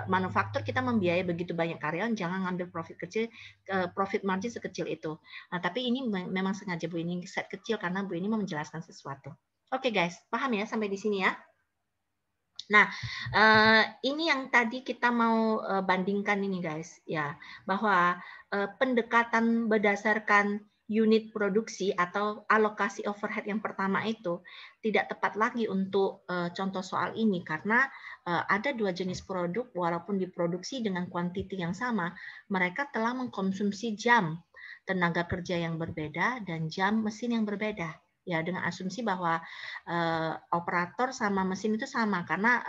manufaktur, kita membiayai begitu banyak karyawan, jangan ngambil profit kecil, profit margin sekecil itu. Nah, tapi ini memang sengaja Bu ini set kecil karena Bu ini mau menjelaskan sesuatu. Oke guys, paham ya sampai di sini ya? Nah, ini yang tadi kita mau bandingkan ini guys, ya, bahwa pendekatan berdasarkan unit produksi atau alokasi overhead yang pertama itu tidak tepat lagi untuk contoh soal ini karena ada dua jenis produk walaupun diproduksi dengan kuantiti yang sama, mereka telah mengkonsumsi jam tenaga kerja yang berbeda dan jam mesin yang berbeda. Ya, dengan asumsi bahwa operator sama mesin itu sama karena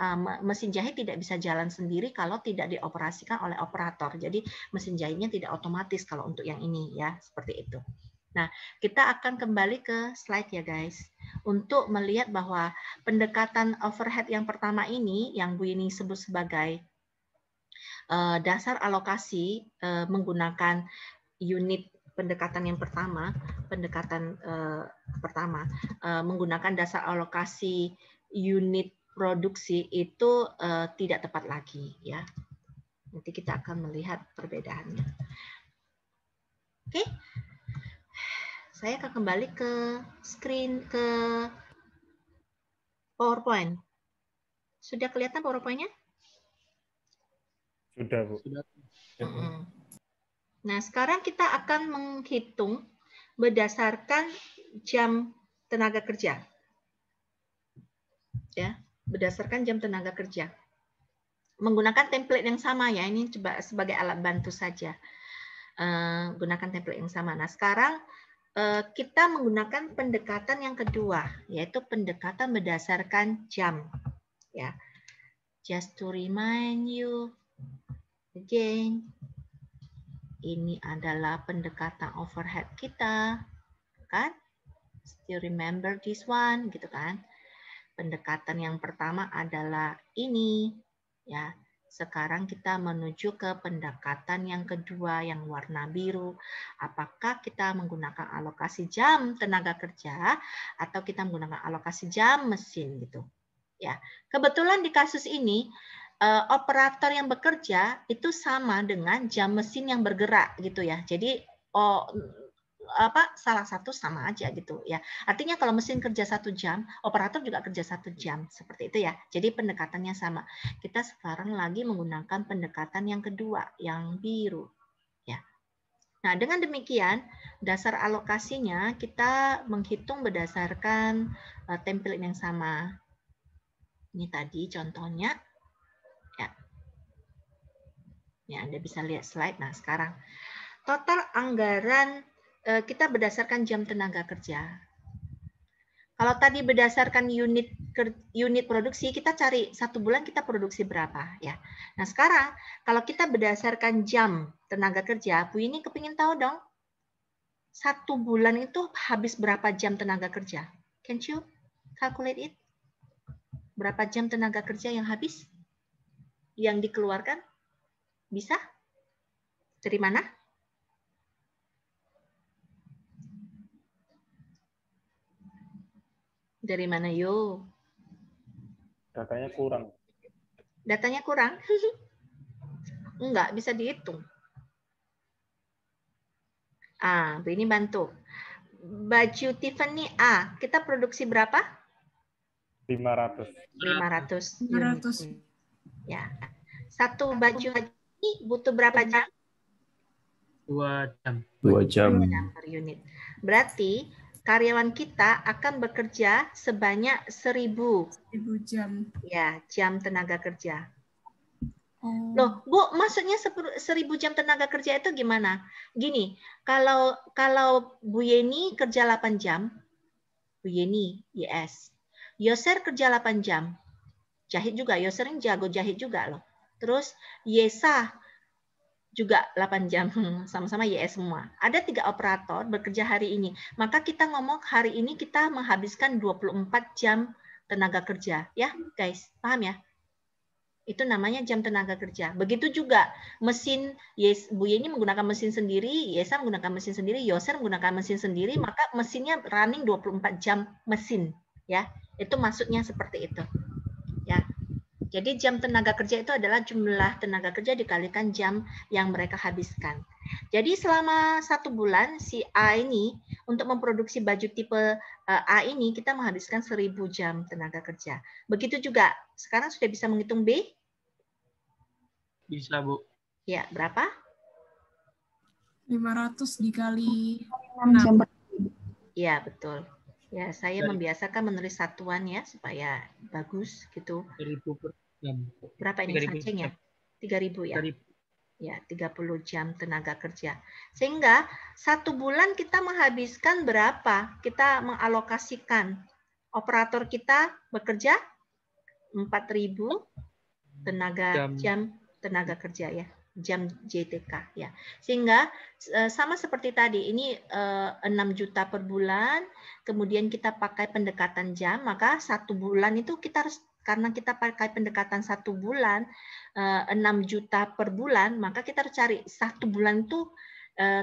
mesin jahit tidak bisa jalan sendiri kalau tidak dioperasikan oleh operator. Jadi mesin jahitnya tidak otomatis kalau untuk yang ini ya, seperti itu. Nah, kita akan kembali ke slide ya guys. Untuk melihat bahwa pendekatan overhead yang pertama ini yang Bu Yeni sebut sebagai dasar alokasi menggunakan unit pendekatan yang pertama, menggunakan dasar alokasi unit produksi itu tidak tepat lagi ya. Nanti kita akan melihat perbedaannya. Oke. Saya akan kembali ke screen ke PowerPoint. Sudah kelihatan PowerPoint-nya? Sudah, Bu. Sudah. Nah, sekarang kita akan menghitung berdasarkan jam tenaga kerja. Ya, berdasarkan jam tenaga kerja. Menggunakan template yang sama ya, ini coba sebagai alat bantu saja. Gunakan template yang sama. Nah, sekarang kita menggunakan pendekatan yang kedua, yaitu pendekatan berdasarkan jam. Ya, just to remind you again. Ini adalah pendekatan overhead kita, kan? Still remember this one, gitu kan? Pendekatan yang pertama adalah ini, ya. Sekarang kita menuju ke pendekatan yang kedua, yang warna biru. Apakah kita menggunakan alokasi jam tenaga kerja atau kita menggunakan alokasi jam mesin, gitu? Ya, kebetulan di kasus ini operator yang bekerja itu sama dengan jam mesin yang bergerak gitu ya. Jadi salah satu sama aja gitu ya. Artinya kalau mesin kerja 1 jam, operator juga kerja 1 jam seperti itu ya. Jadi pendekatannya sama. Kita sekarang lagi menggunakan pendekatan yang kedua, yang biru ya. Nah, dengan demikian, dasar alokasinya kita menghitung berdasarkan template yang sama. Ini tadi contohnya. Ya. Ya, Anda bisa lihat slide. Nah, sekarang total anggaran kita berdasarkan jam tenaga kerja. Kalau tadi berdasarkan unit produksi, kita cari 1 bulan kita produksi berapa ya. Nah, sekarang kalau kita berdasarkan jam tenaga kerja, Bu ini kepingin tahu dong, 1 bulan itu habis berapa jam tenaga kerja? Can you calculate it? Berapa jam tenaga kerja yang habis? Yang dikeluarkan? Bisa? Dari mana? Dari mana, yo? Datanya kurang. Datanya kurang? Enggak, bisa dihitung. Bu ini bantu. Baju Tiffany A, kita produksi berapa? 500. 500 500. unit. Ya. Satu baju ini butuh berapa jam? 2 jam. 2 jam. 2 jam per unit. Berarti karyawan kita akan bekerja sebanyak 1000 jam. ya, jam tenaga kerja. Oh. Loh, Bu, maksudnya 1000 jam tenaga kerja itu gimana? Gini, kalau Bu Yeni kerja 8 jam, Bu Yeni, YS. Yoser kerja 8 jam. Jahit juga, Yoser ini jago jahit juga loh. Terus Yesa juga 8 jam, sama-sama YS semua. Ada 3 operator bekerja hari ini. Maka kita ngomong hari ini kita menghabiskan 24 jam tenaga kerja. Ya, guys, paham ya? Itu namanya jam tenaga kerja. Begitu juga mesin, Bu Yeni menggunakan mesin sendiri, Yesa menggunakan mesin sendiri, Yoser menggunakan mesin sendiri, maka mesinnya running 24 jam mesin. Ya, itu maksudnya seperti itu. Ya. Jadi jam tenaga kerja itu adalah jumlah tenaga kerja dikalikan jam yang mereka habiskan. Jadi selama 1 bulan si A ini untuk memproduksi baju tipe A ini kita menghabiskan 1000 jam tenaga kerja. Begitu juga sekarang sudah bisa menghitung B? Bisa, Bu. Ya, berapa? 500 dikali 6 jam 6. per Ya, betul. Ya, saya Dari- membiasakan menulis satuan ya supaya bagus gitu. 1000 per jam. Berapa ini 3000 sancengnya? jam. 3000 ya? 3000. Ya, 30 jam tenaga kerja. Sehingga 1 bulan kita menghabiskan berapa? Kita mengalokasikan. Operator kita bekerja 4000 jam tenaga kerja ya. Jam JTK ya. Sehingga sama seperti tadi, ini 6 juta per bulan, kemudian kita pakai pendekatan jam, maka 1 bulan itu kita harus, karena kita pakai pendekatan 1 bulan, 6 juta per bulan, maka kita harus cari 1 bulan itu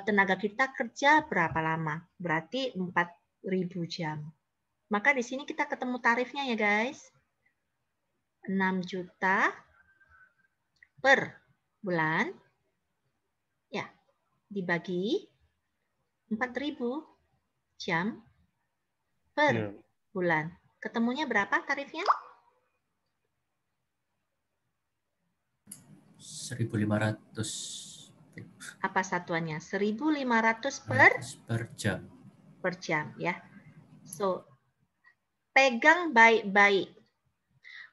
tenaga kita kerja berapa lama. Berarti 4000 jam. Maka di sini kita ketemu tarifnya ya guys. 6 juta per bulan, ya, dibagi 4000 jam per Iya. bulan. Ketemunya berapa tarifnya? 1.500 Apa satuannya? 1.500 per jam. per jam ya. So, pegang baik-baik.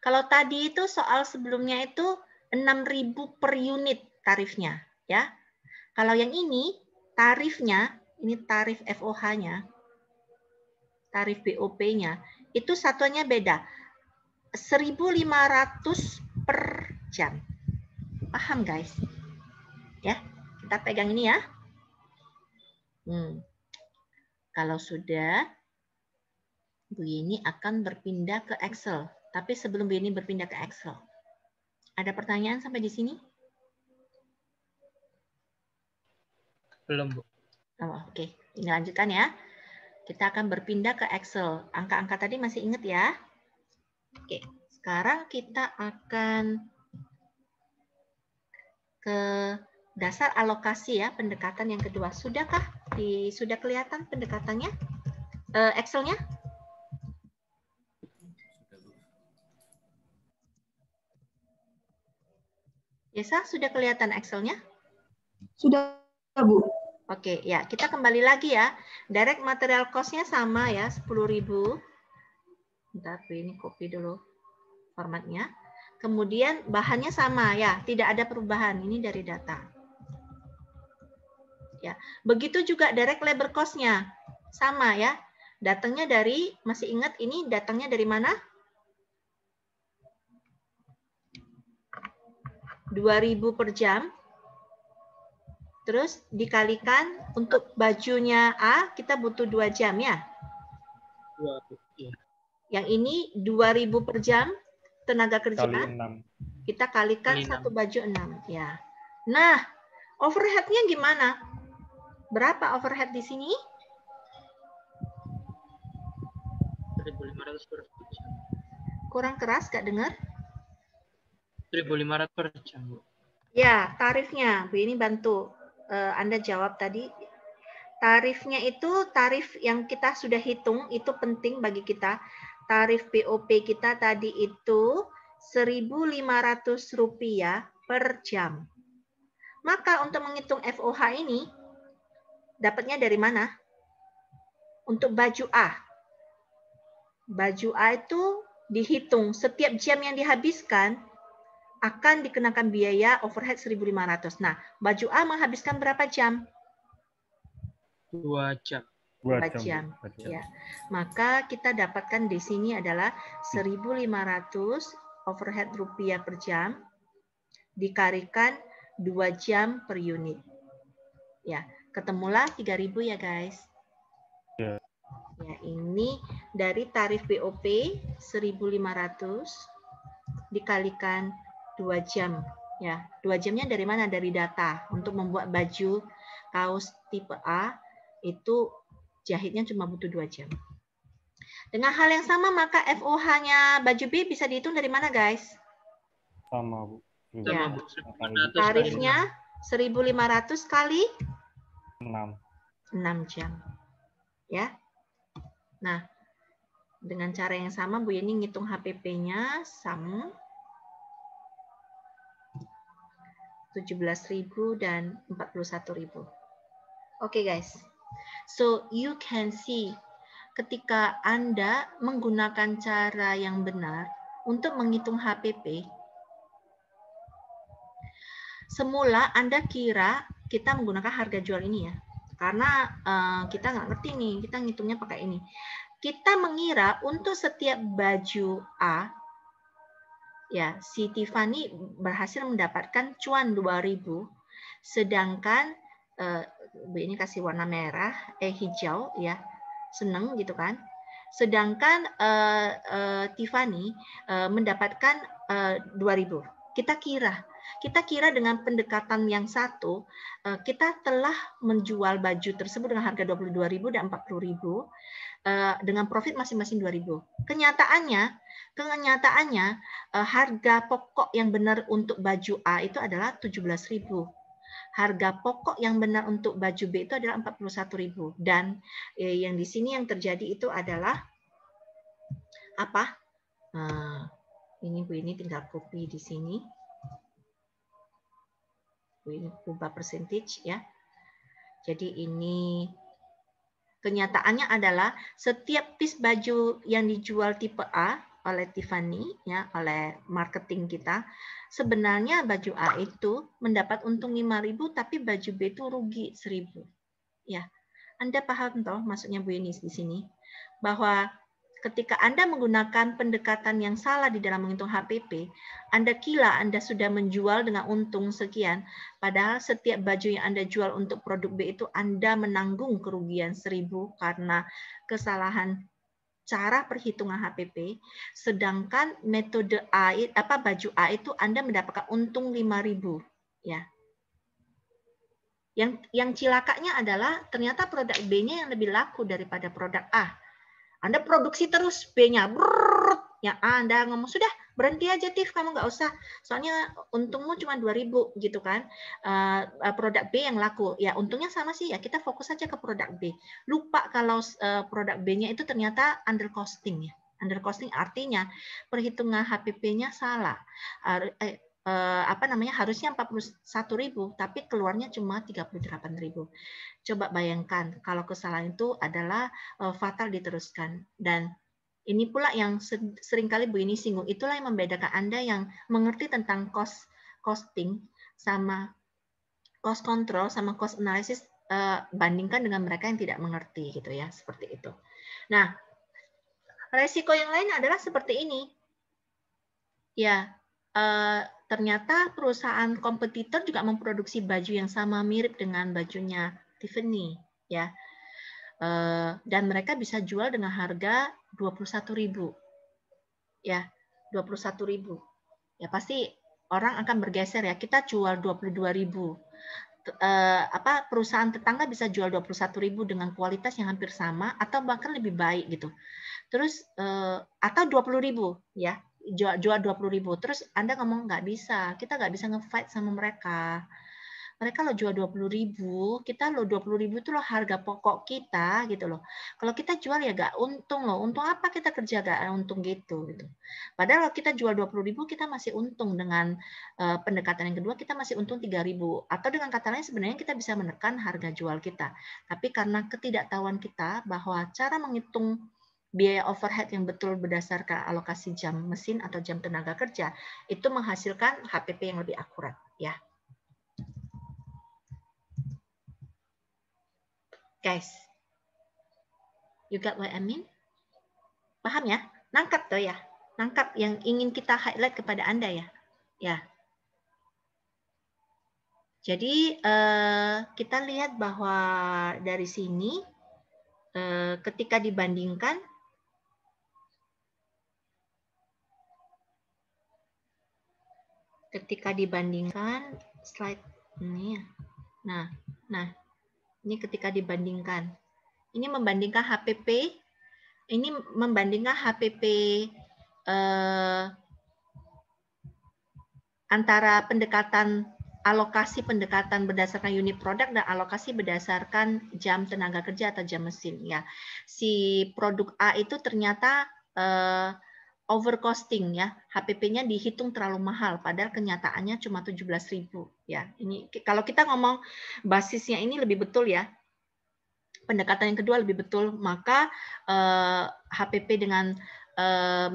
Kalau tadi itu soal sebelumnya itu 6.000 per unit tarifnya ya. Kalau yang ini tarifnya, ini tarif FOH-nya, tarif BOP-nya, itu satuannya beda. 1.500 per jam. Paham guys? Ya, kita pegang ini ya. Kalau sudah, Bu Yeni akan berpindah ke Excel. Tapi sebelum Bu Yeni berpindah ke Excel, ada pertanyaan sampai di sini? Belum, Bu. Oh, Oke. Ini lanjutkan ya. Kita akan berpindah ke Excel. Angka-angka tadi masih ingat ya? Oke. Sekarang kita akan ke dasar alokasi ya, pendekatan yang kedua. Sudahkah? Sudah kelihatan pendekatannya? Excel-nya? Yesa, sudah kelihatan Excel-nya? Sudah, Bu. Oke, ya kita kembali lagi ya. Direct material cost-nya sama ya, 10.000. Bentar, ini copy dulu formatnya. Kemudian bahannya sama ya, tidak ada perubahan. Ini dari data. Ya, begitu juga direct labor cost-nya sama ya. Datangnya dari, masih ingat ini datangnya dari mana? 2.000 per jam. Terus dikalikan untuk bajunya A kita butuh 2 jam ya. Yang ini 2.000 per jam tenaga kerja. Kali 6. Kita kalikan Kali 1 baju 6 ya. Nah, overhead-nya gimana? Berapa overhead di sini? 1.500 per jam. Kurang keras gak dengar? 1.500 per jam, Bu. Ya, tarifnya. Bu ini bantu. Anda jawab tadi. Tarifnya itu tarif yang kita sudah hitung, itu penting bagi kita. Tarif BOP kita tadi itu Rp1.500 per jam. Maka untuk menghitung FOH ini, dapatnya dari mana? Untuk baju A. Baju A itu dihitung setiap jam yang dihabiskan akan dikenakan biaya overhead 1.500. Nah, baju A menghabiskan berapa jam? 2 jam. 2 2 jam. Ya. Maka kita dapatkan di sini adalah 1.500 overhead rupiah per jam dikalikan 2 jam per unit. Ya, ketemulah 3.000 ya, guys. Ya. Ya, ini dari tarif BOP 1.500 dikalikan 2 jam. Ya, 2 jamnya dari mana? Dari data. Untuk membuat baju kaos tipe A itu jahitnya cuma butuh 2 jam. Dengan hal yang sama maka FOH-nya baju B bisa dihitung dari mana, guys? Sama, Bu. Ya. Sama, Bu. 1.500 Tarifnya 1.500 kali 6. 6 jam. Ya. Nah, dengan cara yang sama Bu Yeni ngitung HPP-nya sama 17.000 dan 41.000. Oke, guys. So, you can see ketika Anda menggunakan cara yang benar untuk menghitung HPP, semula Anda kira kita menggunakan harga jual ini ya. Karena kita nggak ngerti nih, kita ngitungnya pakai ini. Kita mengira untuk setiap baju A, ya, si Tiffany berhasil mendapatkan cuan 2.000, sedangkan ini kasih warna merah, hijau, ya, seneng gitu kan. Sedangkan Tiffany mendapatkan 2.000. Kita kira dengan pendekatan yang satu, kita telah menjual baju tersebut dengan harga 22.000 dan 40.000 dengan profit masing-masing 2.000. Kenyataannya harga pokok yang benar untuk baju A itu adalah 17.000. Harga pokok yang benar untuk baju B itu adalah 41.000. Dan yang di sini yang terjadi itu adalah apa? Ini Bu ini tinggal copy di sini. Bu ini ubah percentage ya. Jadi ini kenyataannya adalah setiap piece baju yang dijual tipe A oleh Tiffany, ya, oleh marketing kita, sebenarnya baju A itu mendapat untung 5.000, tapi baju B itu rugi 1.000. Ya, Anda paham toh maksudnya Bu Yeni di sini? Bahwa ketika Anda menggunakan pendekatan yang salah di dalam menghitung HPP, Anda kira Anda sudah menjual dengan untung sekian, padahal setiap baju yang Anda jual untuk produk B itu Anda menanggung kerugian 1.000 karena kesalahan cara perhitungan HPP, sedangkan metode A, baju A itu Anda mendapatkan untung 5.000, ya. Yang cilakanya adalah ternyata produk B-nya yang lebih laku daripada produk A. Anda produksi terus B-nya, ya Anda ngomong sudah berhenti aja Tif, kamu nggak usah, soalnya untungmu cuma 2.000 gitu kan. Produk B yang laku, ya untungnya sama sih ya, kita fokus aja ke produk B. Lupa kalau produk B-nya itu ternyata under costing ya. Under costing artinya perhitungan HPP-nya salah. harusnya 41.000 tapi keluarnya cuma 38.000. Coba bayangkan kalau kesalahan itu adalah fatal diteruskan. Dan ini pula yang seringkali Bu ini singgung, itulah yang membedakan Anda yang mengerti tentang costing sama cost control sama cost analysis bandingkan dengan mereka yang tidak mengerti gitu ya, seperti itu. Nah, resiko yang lain adalah seperti ini. Ya, ternyata perusahaan kompetitor juga memproduksi baju yang sama mirip dengan bajunya Tiffany, ya. Dan mereka bisa jual dengan harga 21.000. Ya, 21.000. Ya, pasti orang akan bergeser ya. Kita jual 22.000. Perusahaan tetangga bisa jual 21.000 dengan kualitas yang hampir sama atau bahkan lebih baik gitu. Terus atau 20.000 ya. Jual 20.000, terus Anda ngomong nggak bisa, kita nggak bisa nge-fight sama mereka. Mereka lo jual 20.000, kita lo 20.000 itu lo harga pokok kita gitu loh. Kalau kita jual ya nggak untung loh. Untung apa kita kerja nggak untung gitu. Padahal kalau kita jual 20.000 kita masih untung dengan pendekatan yang kedua kita masih untung 3.000. Atau dengan kata lain sebenarnya kita bisa menekan harga jual kita. Tapi karena ketidaktahuan kita bahwa cara menghitung biaya overhead yang betul berdasarkan alokasi jam mesin atau jam tenaga kerja itu menghasilkan HPP yang lebih akurat ya. Guys, you got what I mean? Paham ya? Nangkap tuh ya. Nangkap yang ingin kita highlight kepada Anda ya. Ya. Jadi kita lihat bahwa dari sini ketika dibandingkan slide ini ya. Nah, ini ketika dibandingkan. Ini membandingkan HPP, ini membandingkan HPP antara alokasi pendekatan berdasarkan unit produk dan alokasi berdasarkan jam tenaga kerja atau jam mesin ya. Si produk A itu ternyata overcosting ya, HPP-nya dihitung terlalu mahal, padahal kenyataannya cuma 17.000 ya. Ini kalau kita ngomong basisnya ini lebih betul ya, pendekatan yang kedua lebih betul, maka HPP dengan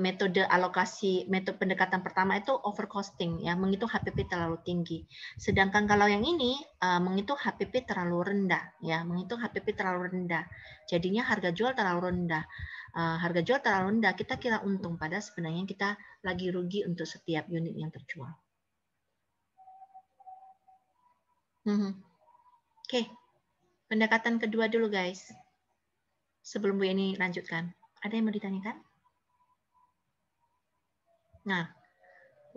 metode pendekatan pertama itu overcosting ya, menghitung HPP terlalu tinggi. Sedangkan kalau yang ini menghitung HPP terlalu rendah ya, menghitung HPP terlalu rendah. Jadinya harga jual terlalu rendah. Harga jual terlalu rendah, kita kira untung, padahal sebenarnya kita lagi rugi untuk setiap unit yang terjual. Oke. Pendekatan kedua dulu guys. Sebelum Bu ini lanjutkan. Ada yang mau ditanyakan? Nah,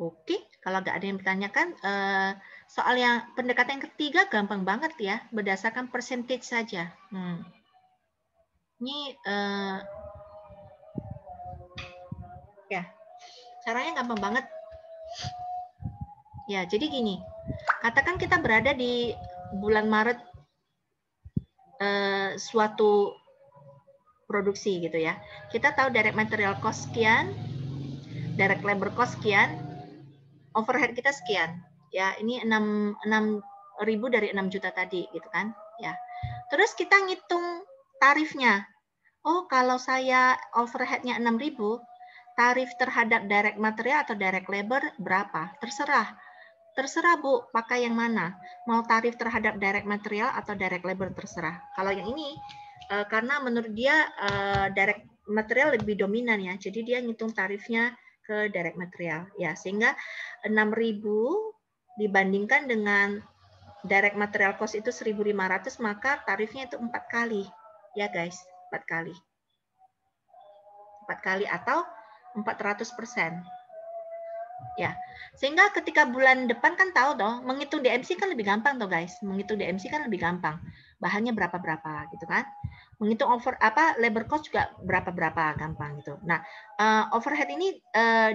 oke. Kalau nggak ada yang bertanyakan, soal yang pendekatan yang ketiga gampang banget ya, berdasarkan percentage saja. Ini ya, caranya gampang banget. Ya, jadi gini. Katakan kita berada di bulan Maret suatu produksi gitu ya. Kita tahu direct material cost sekian, direct labor cost sekian, overhead kita sekian. Ya, ini 6.000 dari 6 juta tadi gitu kan, ya. Terus kita ngitung tarifnya. Oh, kalau saya overheadnya 6.000, tarif terhadap direct material atau direct labor berapa? Terserah. Terserah Bu, pakai yang mana? Mau tarif terhadap direct material atau direct labor terserah. Kalau yang ini, karena menurut dia direct material lebih dominan ya, jadi dia ngitung tarifnya ke direct material ya, sehingga 6.000 dibandingkan dengan direct material cost itu 1.500, maka tarifnya itu 4 kali ya guys, 4 kali. 4 kali atau 400%. Ya, sehingga ketika bulan depan kan tahu toh, menghitung DMC kan lebih gampang toh guys. Menghitung DMC kan lebih gampang. Bahannya berapa-berapa gitu kan. Menghitung labor cost juga berapa-berapa gampang gitu. Nah, overhead ini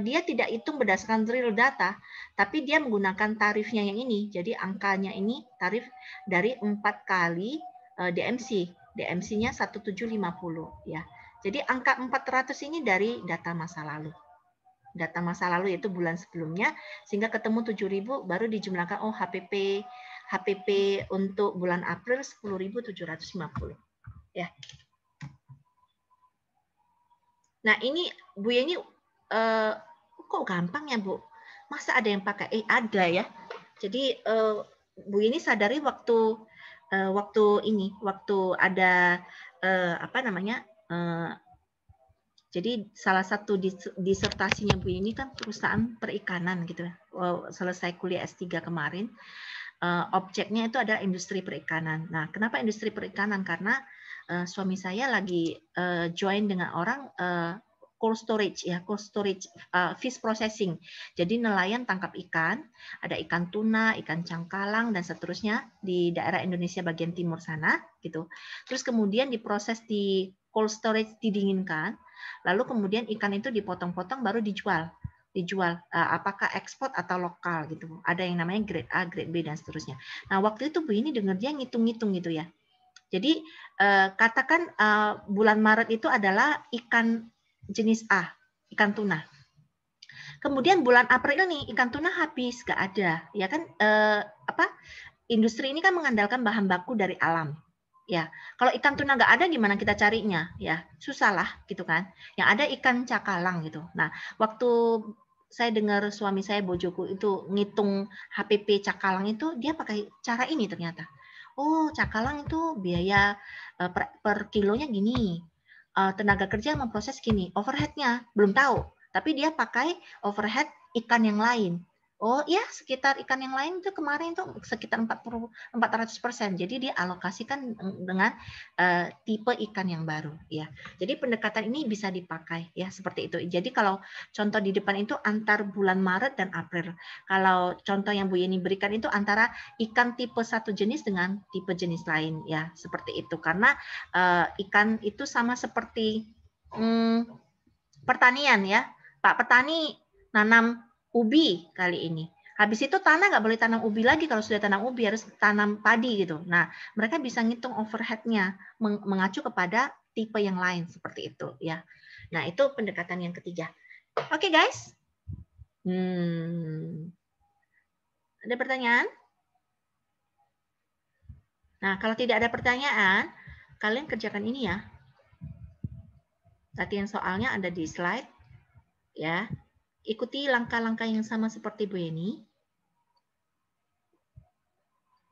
dia tidak hitung berdasarkan real data, tapi dia menggunakan tarifnya yang ini. Jadi angkanya ini tarif dari 4 kali DMC. DMC-nya 1750 ya. Jadi angka 400 ini dari data masa lalu. data masa lalu yaitu bulan sebelumnya, sehingga ketemu 7.000 baru dijumlahkan, oh HPP untuk bulan April 10.750 ya. Nah ini Bu Yeni kok gampang ya Bu? Masa ada yang pakai ada ya. Jadi Bu Yeni sadari waktu ada apa namanya? Jadi salah satu disertasinya Bu Yeni kan perusahaan perikanan gitu. Selesai kuliah S3 kemarin, objeknya itu adalah industri perikanan. Nah, kenapa industri perikanan? Karena suami saya lagi join dengan orang cold storage fish processing. Jadi nelayan tangkap ikan, ada ikan tuna, ikan cangkalang dan seterusnya di daerah Indonesia bagian timur sana gitu. Terus kemudian diproses di cold storage, didinginkan, lalu kemudian ikan itu dipotong-potong baru dijual. Apakah ekspor atau lokal gitu. Ada yang namanya grade A, grade B dan seterusnya. Nah, waktu itu Bu ini dengar dia ngitung-ngitung gitu ya. Jadi katakan bulan Maret itu adalah ikan jenis A, ikan tuna. Kemudian bulan April nih ikan tuna habis, nggak ada, ya kan? Industri ini kan mengandalkan bahan baku dari alam, ya. Kalau ikan tuna nggak ada, gimana kita carinya? Ya susah lah, gitu kan? Yang ada ikan cakalang gitu. Nah, waktu saya dengar suami saya bojoku itu ngitung HPP cakalang itu, dia pakai cara ini ternyata. Oh, cakalang itu biaya per kilonya gini. Tenaga kerja memproses gini, overhead-nya belum tahu, tapi dia pakai overhead ikan yang lain. Oh ya, sekitar ikan yang lain itu kemarin itu sekitar 400%. Jadi dia alokasikan dengan tipe ikan yang baru ya. Jadi pendekatan ini bisa dipakai ya seperti itu. Jadi kalau contoh di depan itu antar bulan Maret dan April. Kalau contoh yang Bu Yeni berikan itu antara ikan tipe satu jenis dengan tipe jenis lain ya, seperti itu. Karena ikan itu sama seperti pertanian ya. Pak petani nanam ubi kali ini. Habis itu tanah nggak boleh tanam ubi lagi, kalau sudah tanam ubi harus tanam padi gitu. Nah, mereka bisa ngitung overhead-nya mengacu kepada tipe yang lain seperti itu ya. Nah, itu pendekatan yang ketiga. Oke, guys. Ada pertanyaan? Nah, kalau tidak ada pertanyaan, kalian kerjakan ini ya. Latihan soalnya ada di slide ya. Ikuti langkah-langkah yang sama seperti Bu Yeni.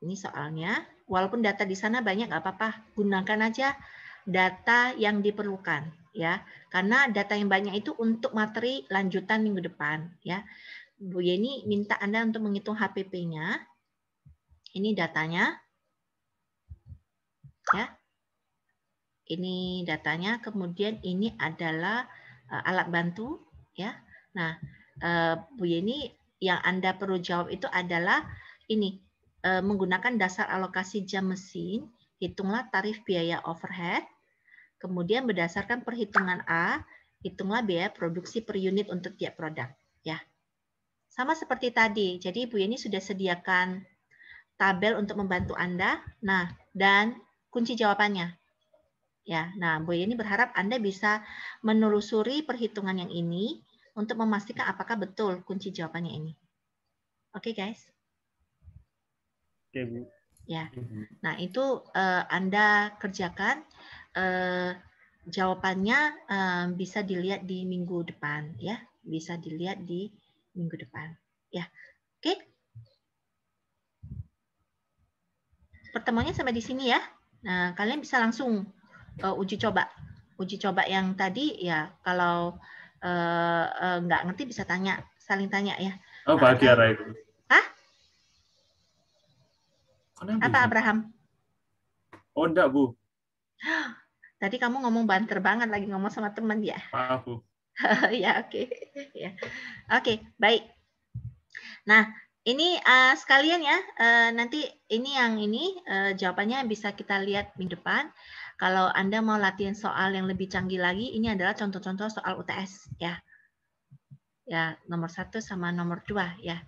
Ini soalnya, walaupun data di sana banyak nggak apa-apa, gunakan aja data yang diperlukan ya. Karena data yang banyak itu untuk materi lanjutan minggu depan ya. Bu Yeni minta Anda untuk menghitung HPP-nya. Ini datanya. Ya. Ini datanya, kemudian ini adalah alat bantu ya. Nah, Bu Yeni yang Anda perlu jawab itu adalah ini, menggunakan dasar alokasi jam mesin, hitunglah tarif biaya overhead, kemudian berdasarkan perhitungan A, hitunglah biaya produksi per unit untuk tiap produk. Ya, sama seperti tadi. Jadi Bu Yeni sudah sediakan tabel untuk membantu Anda. Nah, dan kunci jawabannya. Ya, nah Bu Yeni berharap Anda bisa menelusuri perhitungan yang ini untuk memastikan apakah betul kunci jawabannya ini. Oke, guys? Oke, Bu. Ya. Nah, itu Anda kerjakan. Jawabannya bisa dilihat di minggu depan ya. Bisa dilihat di minggu depan. Ya. Oke? Pertemuannya sampai di sini ya. Nah, kalian bisa langsung uji coba. Uji coba yang tadi ya, kalau nggak ngerti bisa tanya, saling tanya ya. Oh, Pak Tiara itu. Hah? Kenapa Apa bisa? Abraham? Oh, enggak, Bu. Tadi kamu ngomong banter banget, lagi ngomong sama teman ya. Maaf, Bu. Ya, oke. Ya. Oke, baik. Nah, ini sekalian ya, nanti ini yang ini jawabannya bisa kita lihat minggu depan. Kalau Anda mau latihan soal yang lebih canggih lagi, ini adalah contoh-contoh soal UTS ya. Ya, nomor 1 sama nomor 2 ya.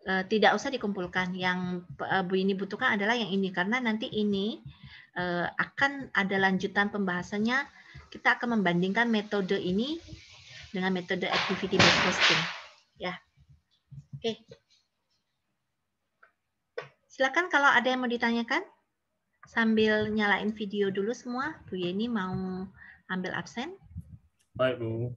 Tidak usah dikumpulkan. Yang Bu ini butuhkan adalah yang ini, karena nanti ini akan ada lanjutan pembahasannya kita akan membandingkan metode ini dengan metode activity based costing. Ya. Oke. Silakan kalau ada yang mau ditanyakan. Sambil nyalain video dulu semua. Bu Yeni mau ambil absen. Baik, Bu.